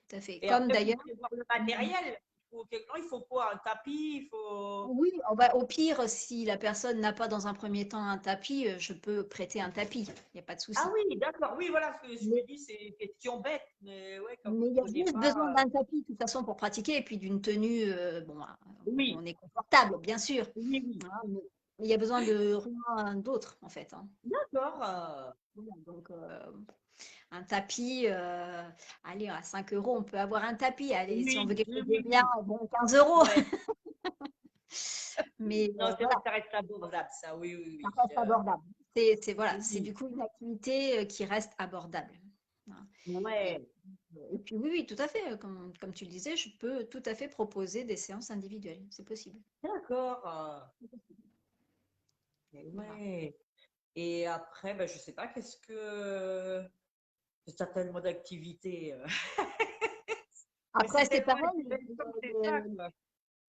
B: tout à fait.
A: Et
B: Comme
A: après, il faut
B: d'ailleurs,
A: prévoir le matériel. Non, il faut quoi? Un tapis, il faut.
B: oui, oh bah, au pire, si la personne n'a pas dans un premier temps un tapis, je peux prêter un tapis, il n'y a pas de
A: Ah
B: souci.
A: oui, d'accord. Oui, voilà, ce que je me
B: Mais,
A: dis, c'est une question bête. Mais ouais, comme
B: mais
A: vous
B: il
A: ne
B: y a
A: prenez
B: juste
A: pas.
B: besoin d'un tapis de toute façon pour pratiquer et puis d'une tenue, bon,
A: Oui,
B: on est confortable, bien sûr,
A: oui, oui.
B: hein, mais il y a besoin de rien d'autre en fait, hein.
A: D'accord.
B: Voilà, donc, un tapis, allez, à 5 euros, on peut avoir un tapis. Allez, si on veut
A: Oui,
B: quelque
A: oui,
B: chose de
A: oui,
B: bien,
A: oui.
B: bon, 15 euros.
A: Ouais.
B: Mais
A: Non, c'est vrai
B: voilà,
A: que ça reste abordable, ça. Oui, oui,
B: ça
A: oui.
B: reste abordable. Voilà, c'est
A: Oui.
B: du coup une activité qui reste abordable, hein. Et,
A: Ouais.
B: et puis oui, oui, tout à fait. Comme tu le disais, je peux tout à fait proposer des séances individuelles. C'est possible.
A: D'accord. Mais
B: Voilà.
A: ouais. Et après, ben, je sais pas, qu'est-ce que. C'est certainement d'activité. Mais
B: Après,
A: c'est
B: c'est
A: tellement
B: pareil.
A: intéressant, c'est ça, quoi.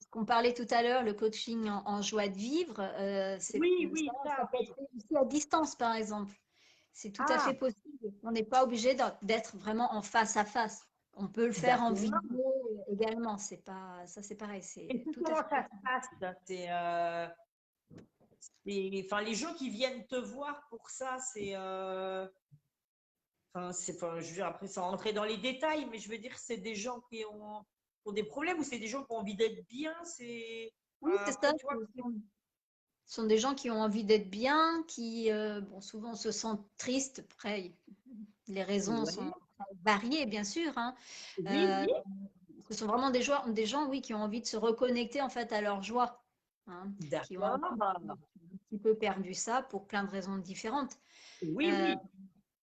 B: Ce qu'on parlait tout à l'heure, le coaching en joie de vivre,
A: Oui, oui,
B: ça
A: ça,
B: peut être
A: oui.
B: fait aussi à distance, par exemple. C'est tout à
A: Ah,
B: fait possible. On n'est pas obligé d'être vraiment en face à face. On peut le faire en
A: d'accord.
B: vidéo également. C'est pas, ça, c'est pareil.
A: Et
B: C'est
A: puis,
B: tout à
A: comment
B: fait
A: ça se
B: possible.
A: passe, ça? Enfin, les gens qui viennent te voir pour ça, enfin, je veux dire, après, sans rentrer dans les détails, mais je veux dire, c'est des gens qui ont des problèmes ou c'est des gens qui ont envie d'être bien,
B: Oui, c'est ça.
A: après, tu vois.
B: Ce sont des gens qui ont envie d'être bien, qui, bon, souvent se sentent tristes. Après, les raisons sont
A: Ouais.
B: variées, bien sûr, hein.
A: Oui,
B: Euh,
A: oui.
B: Ce sont vraiment des gens, oui, qui ont envie de se reconnecter en fait à leur joie, hein, qui ont
A: D'accord.
B: un petit peu perdu ça pour plein de raisons différentes.
A: Oui,
B: Euh,
A: oui.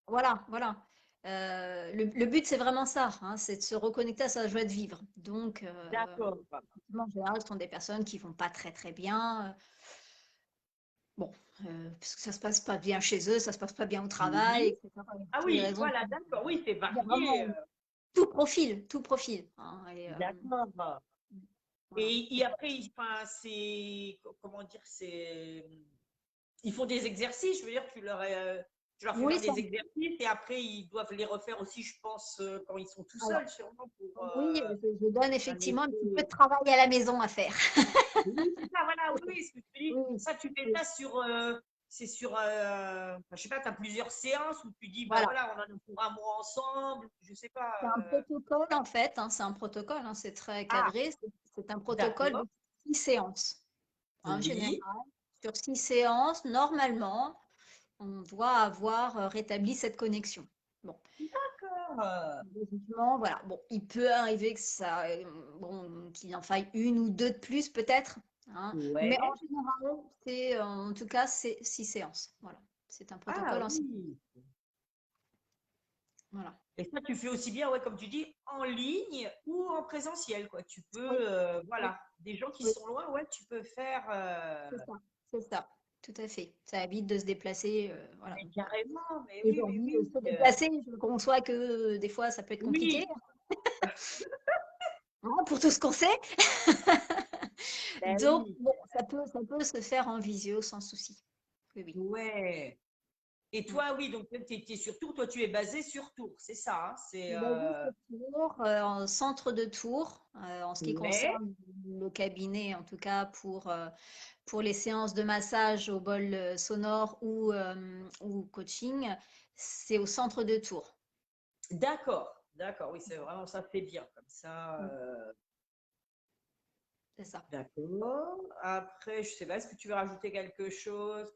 B: voilà, voilà. Le but, c'est vraiment ça, hein, c'est de se reconnecter à sa joie de vivre. Donc,
A: D'accord.
B: effectivement, en général, ce sont des personnes qui vont pas très très bien. Bon, parce que ça se passe pas bien chez eux, ça se passe pas bien au travail,
A: Oui.
B: etc.
A: Ah
B: Toutes les
A: oui,
B: raisons.
A: voilà, d'accord. Oui, c'est
B: Il y a
A: varié.
B: vraiment tout profil, tout profil, hein,
A: D'accord.
B: voilà.
A: Et après, enfin, comment dire, ils font des exercices. Je veux dire, tu leur fais
B: Oui,
A: faire
B: ça,
A: des exercices et après, ils doivent les refaire aussi, je pense, quand ils sont tout
B: alors,
A: seuls, sûrement, pour
B: oui, je donne
A: un
B: effectivement un petit peu de
A: effet.
B: travail à la maison à faire.
A: Oui, c'est ça, voilà, oui, oui, ce que je te dis.
B: Oui, oui,
A: Ça, tu fais
B: oui.
A: ça c'est sur, enfin, je sais pas, tu as plusieurs séances où tu dis, bah
B: Voilà.
A: voilà, on en a pour un mois ensemble, je sais pas.
B: C'est un protocole en fait, hein, c'est un protocole, hein, c'est très
A: Ah,
B: cadré. C'est un protocole
A: d'accord.
B: de 6 séances. En général,
A: Oui.
B: sur 6 séances, normalement, on doit avoir rétabli cette connexion. Bon,
A: D'accord.
B: logiquement, voilà. Bon, il peut arriver que ça, bon, qu'il en faille une ou deux de plus peut-être, hein, mais en
A: Ouais.
B: général, en tout cas, c'est 6 séances. Voilà, c'est un
A: Ah
B: protocole en 6.
A: oui.
B: Voilà.
A: Et ça, tu fais aussi bien, ouais, comme tu dis, en ligne ou en présentiel, quoi. Tu
B: Oui,
A: peux,
B: oui,
A: voilà, des gens qui
B: oui,
A: sont loin, ouais, tu peux faire.
B: c'est ça, c'est ça, tout à fait. Ça évite de se déplacer, voilà.
A: Mais carrément, mais oui, mais
B: Aujourd'hui,
A: oui.
B: se déplacer, je conçois que des fois, ça peut être compliqué,
A: Oui,
B: hein, pour tout ce qu'on sait.
A: ben
B: Donc,
A: oui.
B: bon, ça peut se faire en visio sans souci. Oui, oui.
A: Ouais. Et
B: Mm.
A: toi, oui, donc tu es sur Tours, toi tu es basé sur Tours, c'est ça, hein,
B: Je suis basée sur Tours, en centre de Tours, en ce qui
A: ouais,
B: concerne le cabinet, en tout cas pour les séances de massage au bol sonore ou coaching, c'est au centre de Tours.
A: d'accord, d'accord, oui, c'est vraiment ça, c'est bien comme ça.
B: Mm. C'est ça.
A: D'accord. Après, je sais pas, est-ce que tu veux rajouter quelque chose?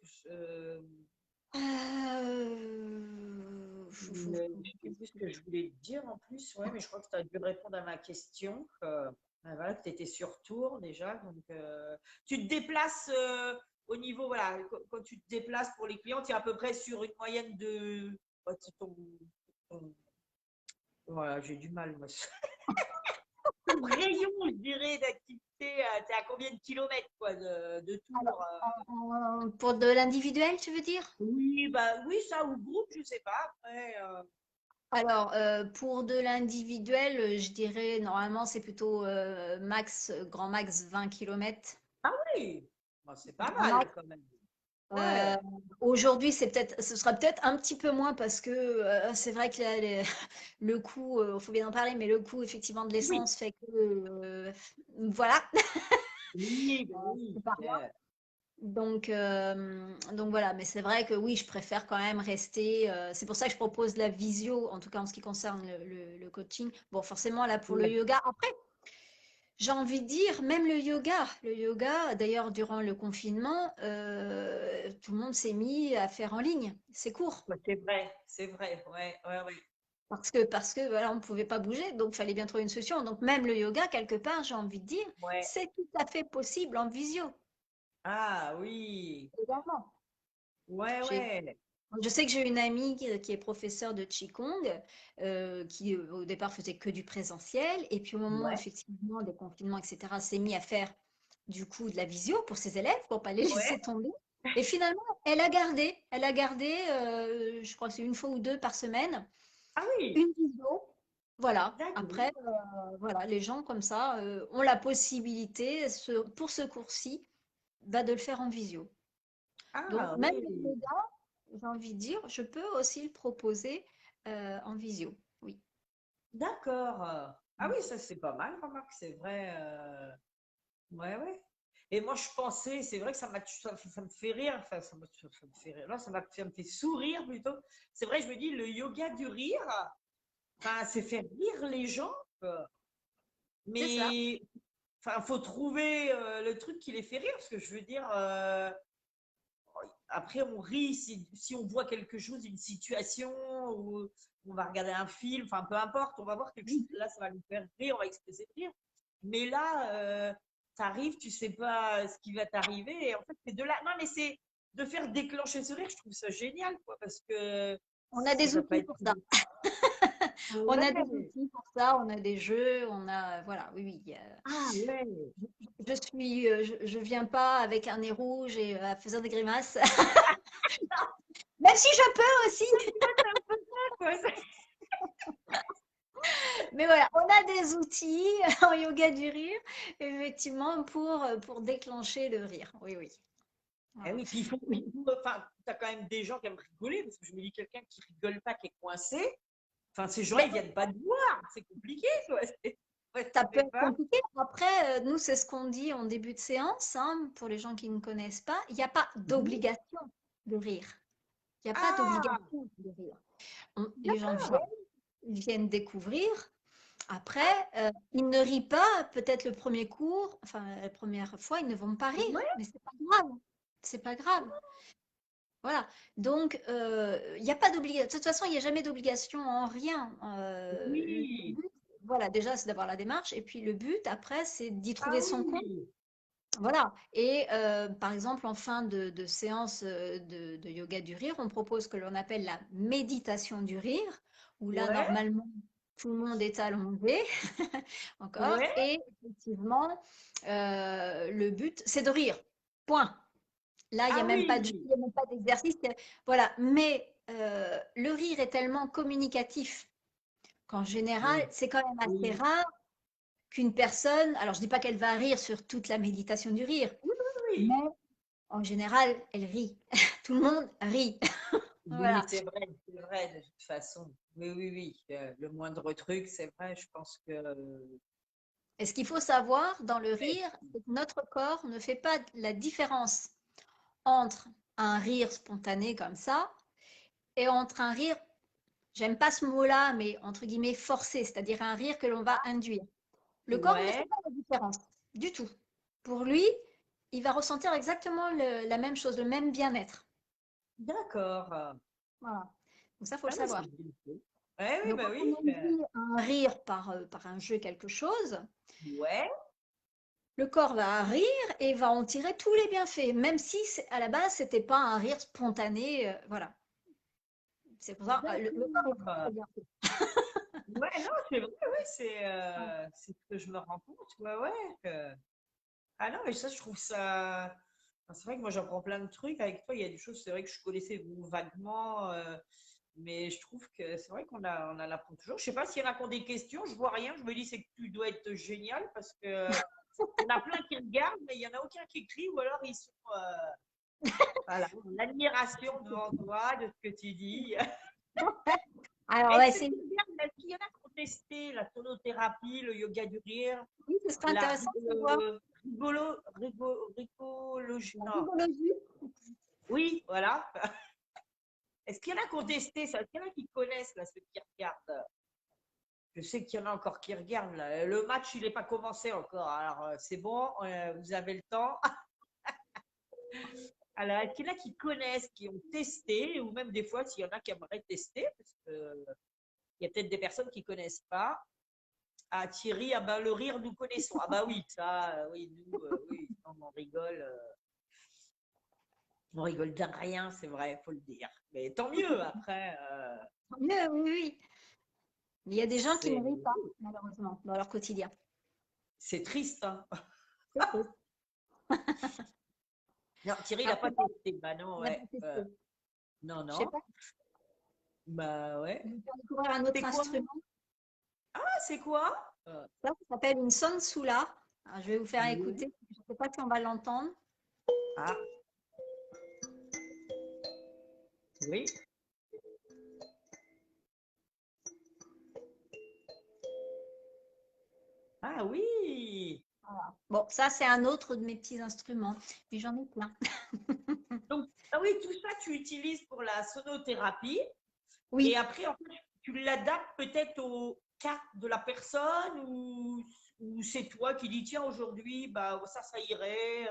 A: Je sais plus ce que je voulais te dire en plus, ouais, mais je crois que tu as dû répondre à ma question. Voilà, que tu étais sur Tours déjà. Donc, tu te déplaces au niveau, voilà, quand tu te déplaces pour les clients, tu es à peu près sur une moyenne de. Ouais, ton- voilà, j'ai du mal, moi. Ton rayon, je dirais, d'activité, tu es à combien de kilomètres quoi, de
B: Alors,
A: Tours
B: pour de l'individuel, tu veux dire?
A: Oui, bah oui, ça, ou groupe, je sais pas. Après,
B: Alors, pour de l'individuel, je dirais normalement c'est plutôt grand max 20 kilomètres.
A: ah oui, bah, c'est pas
B: Grand max,
A: mal quand même.
B: Euh,
A: Ouais.
B: Aujourd'hui, ce sera peut-être un petit peu moins parce que c'est vrai que là, le coût, il faut bien en parler, mais le coût effectivement de
A: Oui.
B: l'essence fait que voilà,
A: Oui, ben
B: c'est
A: oui.
B: pas rien. Donc voilà, mais c'est vrai que oui, je préfère quand même rester. C'est pour ça que je propose la visio, en tout cas en ce qui concerne le coaching. Bon, forcément là pour le
A: Ouais.
B: yoga. Après, j'ai envie de dire, même le yoga, d'ailleurs, durant le confinement, tout le monde s'est mis à faire en ligne. C'est court.
A: Ouais, c'est vrai, c'est vrai. Ouais, ouais, ouais.
B: Parce que voilà, on ne pouvait pas bouger, donc il fallait bien trouver une solution. Donc même le yoga, quelque part, j'ai envie de dire,
A: Ouais.
B: c'est tout à fait possible en visio
A: Ah oui.
B: également.
A: Ouais,
B: J'ai-
A: ouais.
B: Je sais que j'ai une amie qui est professeure de Qigong, qui au départ faisait que du présentiel, et puis au moment
A: Ouais.
B: effectivement des confinements, etc., s'est mis à faire du coup de la visio pour ses élèves, pour pas les
A: Ouais.
B: laisser tomber. Et finalement, elle a gardé, je crois que c'est une fois ou deux par semaine,
A: Ah oui.
B: une visio. Voilà.
A: D'accord.
B: Après, voilà, les gens comme ça ont la possibilité, pour ce cours-ci, bah, de le faire en visio. Donc
A: Ah
B: même le
A: oui.
B: yoga, j'ai envie de dire, je peux aussi le proposer en visio. Oui.
A: D'accord. Ah oui, ça c'est pas mal, remarque, c'est vrai. Ouais, ouais. Et moi, je pensais, c'est vrai que ça me fait rire, enfin, ça me fait rire, non, ça me fait sourire plutôt. C'est vrai, je me dis, le yoga du rire, enfin, c'est faire rire les gens, quoi.
B: C'est ça.
A: Mais, enfin, faut trouver le truc qui les fait rire, parce que je veux dire, après, on rit si on voit quelque chose, une situation, ou on va regarder un film, enfin, peu importe, on va voir quelque chose, là, ça va nous faire rire, on va expresser de rire. Mais là, t'arrives, tu sais pas ce qui va t'arriver, et en fait, c'est de là. Non, mais c'est de faire déclencher ce rire, je trouve ça génial, quoi, parce que
B: On a
A: ça
B: des
A: doit pas
B: outils
A: être.
B: pour ça. On a des
A: Ouais.
B: outils pour ça, on a des jeux, on a, voilà, oui, oui.
A: Ah ouais.
B: Je viens pas avec un nez rouge et faisant des grimaces. Même si je peux aussi.
A: Ouais,
B: Mais voilà, on a des outils en yoga du rire, effectivement, pour déclencher le rire. Oui, oui.
A: eh
B: Voilà.
A: oui, puis enfin, t'as quand même des gens qui aiment rigoler, parce que je me dis, quelqu'un qui rigole pas, qui est coincé, enfin, ces gens,
B: Mais
A: ils viennent pas te voir. C'est compliqué, quoi. Ouais,
B: ça
A: ça
B: peut
A: fait
B: être
A: pas.
B: compliqué. Après, nous, c'est ce qu'on dit en début de séance, hein, pour les gens qui ne connaissent pas. Il n'y a pas
A: Mhm.
B: d'obligation de rire. Il n'y a pas
A: Ah,
B: d'obligation de rire. Les gens
A: d'accord.
B: ils viennent découvrir. Après, ils ne rient pas, peut-être le premier cours, enfin la première fois, ils ne vont pas rire,
A: Ouais,
B: mais c'est pas grave. C'est pas grave. Voilà. Donc, il n'y a pas d'obligation. De toute façon, il n'y a jamais d'obligation en rien. Le
A: oui.
B: but, voilà, déjà, c'est d'avoir la démarche. Et puis, le but, après, c'est d'y
A: Ah
B: trouver son compte.
A: oui.
B: Voilà. Et par exemple, en fin de séance de yoga du rire, on propose ce que l'on appelle la méditation du rire, où là,
A: Ouais,
B: normalement, tout le monde est allongé encore.
A: ouais.
B: Et effectivement, le but, c'est de rire. Point. Là, il n'y a
A: Ah
B: même pas de jeu,
A: oui.
B: il n'y a même pas d'exercice. Voilà. Mais le rire est tellement communicatif qu'en général,
A: Oui.
B: c'est quand même assez
A: Oui.
B: rare qu'une personne, alors je ne dis pas qu'elle va rire sur toute la méditation du rire,
A: Oui,
B: mais
A: oui.
B: en général, elle rit. Tout le monde rit.
A: Oui,
B: Voilà.
A: c'est vrai, de toute façon. Oui, oui, oui. Le moindre truc, c'est vrai, je pense que.
B: Et ce qu'il faut savoir dans le
A: Ouais.
B: rire, c'est que notre corps ne fait pas la différence entre un rire spontané comme ça et entre un rire, j'aime pas ce mot-là, mais entre guillemets forcé, c'est-à-dire un rire que l'on va induire. Le corps ne fait
A: Ouais,
B: pas la différence du tout. Pour lui, il va ressentir exactement la même chose, le même bien-être.
A: d'accord.
B: Voilà. Donc ça, faut le
A: Ah, mais c'est
B: savoir.
A: bien fait. Ouais, oui,
B: Donc
A: bah
B: quand
A: oui.
B: on induit un rire par un jeu quelque chose,
A: Ouais.
B: le corps va rire et va en tirer tous les bienfaits, même si à la base, c'était pas un rire spontané. Voilà. C'est pour ça, le corps est très, très
A: D'accord.
B: bien fait.
A: Ouais, non, c'est vrai, ouais,
B: Voilà.
A: c'est ce que je me rends compte. Ouais, ouais. Ah non, mais ça, je trouve ça. Enfin, c'est vrai que moi, j'apprends plein de trucs avec toi. Il y a des choses, c'est vrai que je connaissais vaguement, mais je trouve que c'est vrai on a l'apprend toujours. Je sais pas s'il y en a qui ont des questions, je vois rien. Je me dis, c'est que tu dois être génial parce que il y en a plein qui regardent, mais il y en a aucun qui écrit ou alors ils sont.
C: Voilà, l'admiration devant toi de ce que tu dis.
B: Alors, on va
C: Est-ce que
B: essayer.
C: est-ce qu'il y en a qui ont testé la sonothérapie, le yoga du rire,
B: Oui, ce serait
C: la
B: intéressant de voir
C: rigologie,
B: la
C: non.
B: rigologie.
C: Oui, voilà. Est-ce qu'il y en a qui ont testé ça? Est-ce qu'il y en a qui connaissent là, ceux qui regardent? Je sais qu'il y en a encore qui regardent. Là. Le match, il n'est pas commencé encore. Alors, c'est bon, vous avez le temps. Alors, est-ce qu'il y en a qui connaissent, qui ont testé, ou même des fois, s'il y en a qui aimeraient tester, parce qu'il y a peut-être des personnes qui ne connaissent pas. Ah, Thierry, ah ben, le rire, nous connaissons. Ah bah oui, ça, oui, nous, oui, on rigole de rien, c'est vrai, il faut le dire. Mais tant mieux, après,
B: Tant mieux, oui, oui. Mais il y a des gens qui ne
C: c'est
B: rient pas, malheureusement, dans leur quotidien.
C: c'est triste. Hein.
B: C'est triste.
C: Non, Thierry, il n'a
B: Alors,
C: pas testé. Bah non,
B: on n'a
C: ouais.
B: pas testé.
C: Non,
B: Je sais
C: non.
B: pas,
C: Bah
B: je
C: ouais.
B: vais vous faire découvrir un autre
C: C'est quoi?
B: instrument.
C: Ah, c'est quoi?
B: Ça s'appelle une sonne-soula. Alors, je vais vous faire
C: Oui.
B: écouter. Je ne sais pas si on va l'entendre.
C: Ah, oui. Ah oui.
B: Voilà. Bon, ça, c'est un autre de mes petits instruments. Mais j'en ai plein.
C: Donc, ah oui, tout ça, tu utilises pour la sonothérapie. Et
B: Oui.
C: après, en fait, tu l'adaptes peut-être au cas de la personne ou c'est toi qui dis, tiens, aujourd'hui, bah, ça irait,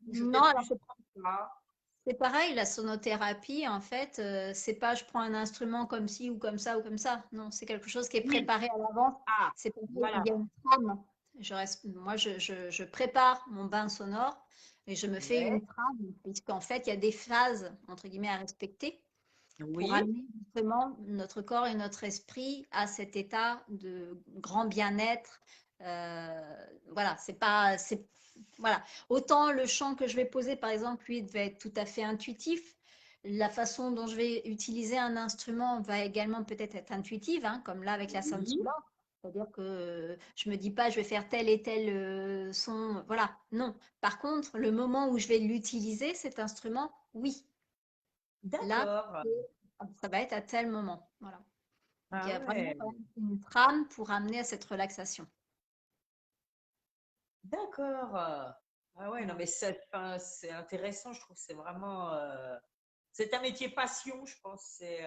C: ou je vais
B: Non,
C: peut-être
B: alors
C: plus prendre ça.
B: c'est pareil, la sonothérapie, en fait, c'est pas je prends un instrument comme ci ou comme ça ou comme ça. Non, c'est quelque chose qui est
C: Oui.
B: préparé à l'avance.
C: Ah,
B: C'est pareil, il
C: voilà.
B: y a une trame. Moi, je prépare mon bain sonore et je me fais
C: Ouais.
B: une trame, puisqu'en fait, il y a des phases, entre guillemets, à respecter pour
C: Oui.
B: amener justement notre corps et notre esprit à cet état de grand bien-être. Voilà, voilà. Autant le chant que je vais poser, par exemple, lui, va être tout à fait intuitif. La façon dont je vais utiliser un instrument va également peut-être être intuitive, hein, comme là avec la
C: Oui.
B: Sansula. C'est-à-dire que je me dis pas, je vais faire tel et tel son. Voilà, non. Par contre, le moment où je vais l'utiliser, cet instrument, oui. Là,
C: D'accord.
B: ça va être à tel moment. Voilà. Donc, il
C: Ah
B: y a vraiment
C: ouais.
B: une trame pour amener à cette relaxation.
C: D'accord. Ah ouais, non,
B: Voilà.
C: mais c'est intéressant, je trouve. C'est vraiment. C'est un métier passion, je pense. C'est.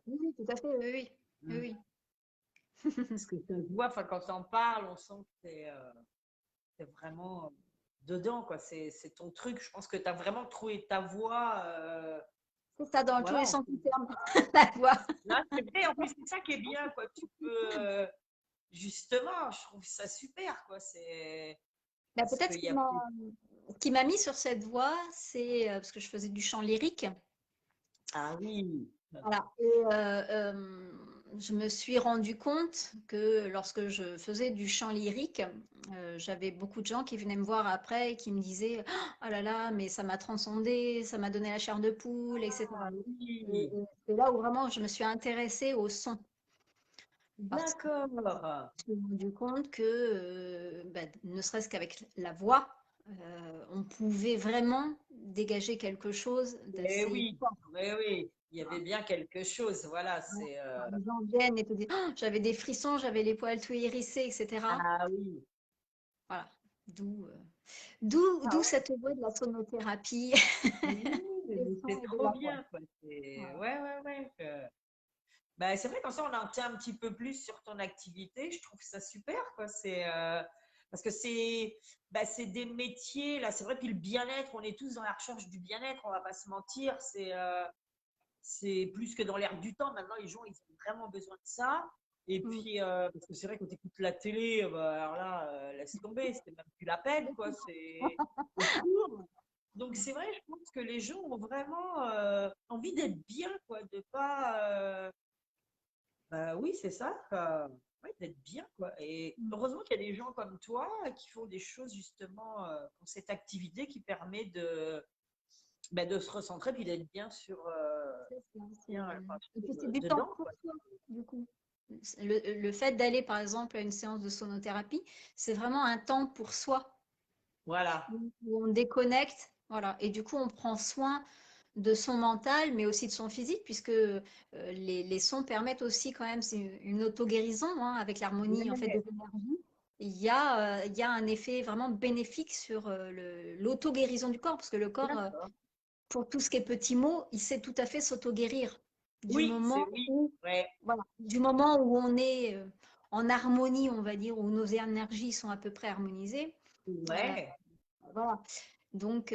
B: Oui, oui, tout à fait, oui, oui.
C: Mm.
B: Oui,
C: Parce que ça se voit, enfin, quand on parle, on sent que c'est vraiment dedans, quoi. C'est ton truc. Je pense que tu as vraiment trouvé ta voix.
B: c'est ça, dans tous les
C: Voilà.
B: sens du terme, la voix.
C: Là, c'est vrai. En plus, c'est ça qui est bien, quoi. Tu peux. Justement, je trouve ça super, quoi. C'est.
B: Bah,
C: Parce
B: peut-être
C: qu'il y a.
B: ce qui m'a mis sur cette voie, c'est parce que je faisais du chant lyrique.
C: Ah oui.
B: Voilà. Et je me suis rendu compte que lorsque je faisais du chant lyrique, j'avais beaucoup de gens qui venaient me voir après et qui me disaient: «Oh là là, mais ça m'a transcendé, ça m'a donné la chair de poule», etc.
C: Ah
B: Et,
C: oui.
B: et c'est là où vraiment je me suis intéressée au son. Parce que
C: D'accord.
B: je me suis rendu compte que, bah, ne serait-ce qu'avec la voix, on pouvait vraiment dégager quelque chose
C: Eh
B: d'assez
C: oui.
B: fort.
C: Oui, oui. Il y avait bien quelque chose. Voilà.
B: Ouais.
C: C'est.
B: Quand les gens viennent et te disent: «Oh, j'avais des frissons, j'avais les poils tout hérissés», etc.
C: Ah oui.
B: Voilà. D'où, d'où
C: Ah
B: cette voie de la sonothérapie,
C: oui,
B: des
C: mais
B: sons
C: c'est
B: et de
C: trop
B: la voix.
C: bien, quoi.
B: Voilà.
C: Ouais, ouais, ouais. Bah, c'est vrai, quand ça, on en tient un petit peu plus sur ton activité. Je trouve ça super, quoi. Parce que c'est des métiers, là, c'est vrai, puis le bien-être, on est tous dans la recherche du bien-être, on va pas se mentir. C'est plus que dans l'air du temps. Maintenant, les gens, ils ont vraiment besoin de ça. Et
B: Mmh.
C: puis, parce que c'est vrai, quand tu écoutes la télé, bah, alors là, laisse tomber, c'est même plus la peine, quoi. C'est au secours. Donc, c'est vrai, je pense que les gens ont vraiment envie d'être bien, quoi, de pas. Bah oui, c'est ça, ouais, d'être bien, quoi. Et
B: Mmh.
C: heureusement qu'il y a des gens comme toi qui font des choses, justement, pour cette activité qui permet de se recentrer puis d'être bien sur.
B: C'est ça,
C: Bien, enfin,
B: et
C: sur,
B: puis c'est du temps
C: dedans,
B: pour
C: quoi.
B: soi, du coup. Le fait d'aller, par exemple, à une séance de sonothérapie, c'est vraiment un temps pour soi,
C: Voilà.
B: où on déconnecte, Voilà. Et du coup, on prend soin de son mental, mais aussi de son physique, puisque les sons permettent aussi quand même, c'est une auto-guérison hein, avec l'harmonie en fait des
C: Ouais,
B: énergies. Il y a un effet vraiment bénéfique sur l'auto-guérison du corps, parce que le corps,
C: d'accord.
B: pour tout ce qui est petits mots, il sait tout à fait s'auto-guérir. Du
C: Oui, c'est
B: moment
C: oui.
B: où,
C: Ouais,
B: voilà, du moment où on est en harmonie, on va dire, où nos énergies sont à peu près harmonisées, euh,
C: ouais,
B: voilà. Donc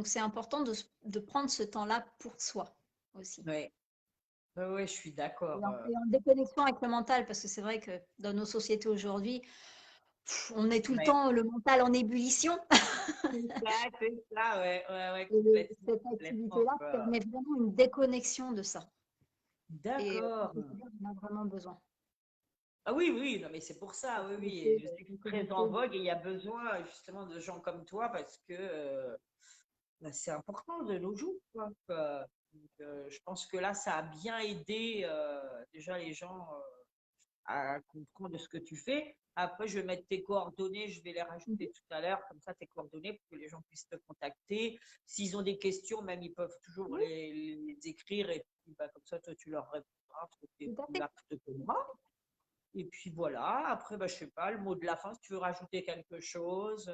B: c'est important de prendre ce temps-là pour soi aussi.
C: ouais. Ouais, ouais, je suis d'accord.
B: Et en déconnexion avec le mental, parce que c'est vrai que dans nos sociétés aujourd'hui, on est tout le
C: Ouais.
B: temps le mental en ébullition.
C: C'est ça, ouais, ouais, ouais,
B: Et
C: complètement,
B: cette
C: complètement,
B: activité-là
C: quoi.
B: permet vraiment une déconnexion de ça. Et
C: D'accord.
B: je considère qu'on a vraiment besoin.
C: Ah oui, oui, non, mais c'est pour ça,
B: Pour
C: oui, oui. Et
B: connecter,
C: je sais que c'est très en
B: connecter.
C: vogue et il y a besoin justement de gens comme toi parce que bah, c'est important de nos jours, quoi. Donc, je pense que là, ça a bien aidé déjà les gens à comprendre ce que tu fais. Après, je vais mettre tes coordonnées, je vais les
B: Mhm.
C: rajouter tout à l'heure, comme ça, tes coordonnées pour que les gens puissent te contacter. S'ils ont des questions, même, ils peuvent toujours
B: Oui,
C: les écrire et puis bah, comme ça, toi, tu leur répondras parce que tu es
B: tout à
C: plus
B: fait.
C: apte que moi. Et puis voilà, après, bah, je sais pas, le mot de la fin, si tu veux rajouter quelque chose,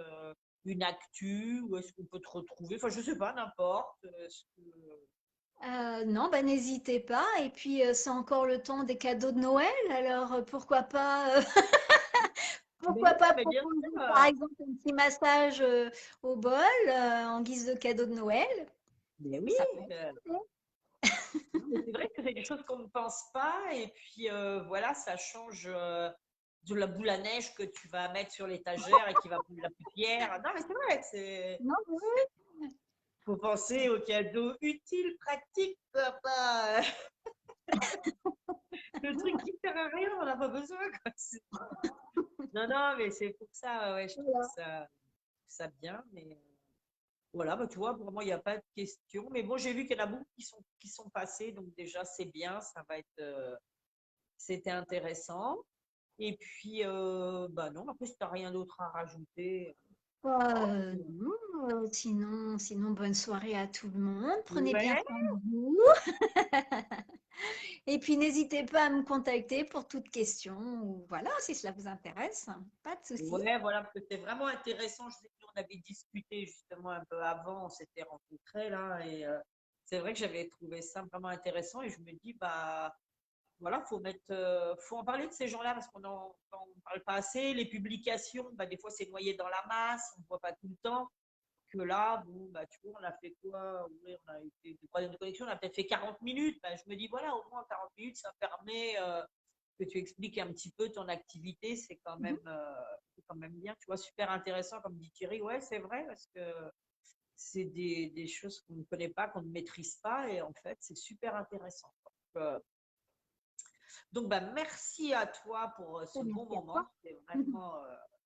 C: une actu, où est-ce qu'on peut te retrouver, enfin, je sais pas, n'importe.
B: Non, bah, n'hésitez pas. Et puis, c'est encore le temps des cadeaux de Noël. Alors,
C: Mais
B: pourquoi
C: ouais,
B: pas
C: mais bien
B: proposer,
C: sûr.
B: par exemple, un petit massage au bol en guise de cadeau de Noël.
C: Mais oui.
B: Ça peut être
C: euh,
B: fait.
C: Non, mais c'est vrai que c'est des choses qu'on ne pense pas. Et puis voilà, ça change de la boule à neige que tu vas mettre sur l'étagère et qui va prendre la poussière. Non, mais c'est vrai, c'est
B: Non, oui,
C: faut penser aux cadeaux utiles, pratiques, quoi, pas le truc qui sert à rien, on n'a pas besoin, quoi. Non, non, mais c'est pour ça, ouais, je trouve
B: voilà.
C: ça bien. Mais voilà, bah, tu vois, pour moi, il n'y a pas de question. Mais bon, j'ai vu qu'il y en a beaucoup qui sont passés, donc déjà, c'est bien, ça va être, c'était intéressant. Et puis, bah non, après, si tu n'as rien d'autre à rajouter.
B: Non, sinon, bonne soirée à tout le monde. Prenez bien
C: Ouais,
B: soin de vous. Et puis, n'hésitez pas à me contacter pour toute question ou voilà, si cela vous intéresse. Pas de souci.
C: ouais, voilà, parce que c'est vraiment intéressant. Je sais qu'on avait discuté justement un peu avant, on s'était rencontrés là, et c'est vrai que j'avais trouvé ça vraiment intéressant. Et je me dis, bah voilà, faut en parler de ces gens-là parce qu'on n'en parle pas assez. Les publications, bah, des fois, c'est noyé dans la masse, on ne voit pas tout le temps. Que là, bon, bah, tu vois, on a fait quoi? Ouais, on a été de problème de connexion, on a peut-être fait 40 minutes. Bah, je me dis, voilà, au moins 40 minutes, ça permet que tu expliques un petit peu ton activité.
B: Mhm.
C: C'est quand même bien, tu vois, super intéressant, comme dit Thierry. Ouais, c'est vrai, parce que c'est des choses qu'on ne connaît pas, qu'on ne maîtrise pas, et en fait, c'est super intéressant. Donc, bah, merci à toi pour ce bon
B: Merci à toi.
C: moment. C'était vraiment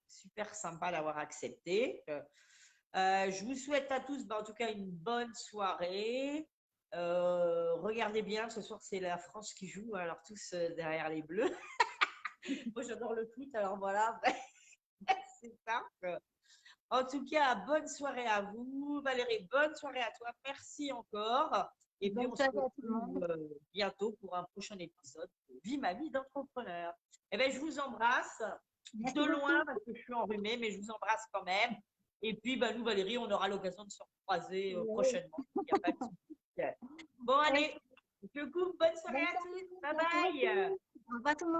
C: super sympa d'avoir accepté. Je vous souhaite à tous, bah, en tout cas, une bonne soirée. Regardez bien, ce soir, c'est la France qui joue, alors tous derrière les Bleus. Moi, j'adore le foot, alors voilà, c'est ça. En tout cas, bonne soirée à vous. Valérie, bonne soirée à toi. Merci encore. Et puis,
B: Bonne
C: on se
B: soirée à tout le
C: retrouve
B: monde.
C: bientôt pour un prochain épisode de Vie ma vie d'entrepreneur. Eh bien, je vous embrasse de
B: Merci
C: loin
B: beaucoup.
C: parce que je suis enrhumée, mais je vous embrasse quand même. Et puis, bah, nous, Valérie, on aura l'occasion de se recroiser
B: Oui.
C: prochainement. Il n'y a pas de souci. Bon,
B: Ok.
C: allez, je coupe. Bonne soirée
B: Bonne
C: à
B: soirée
C: tous. Bye
B: à toi aussi.
C: bye.
B: Au revoir tout le monde.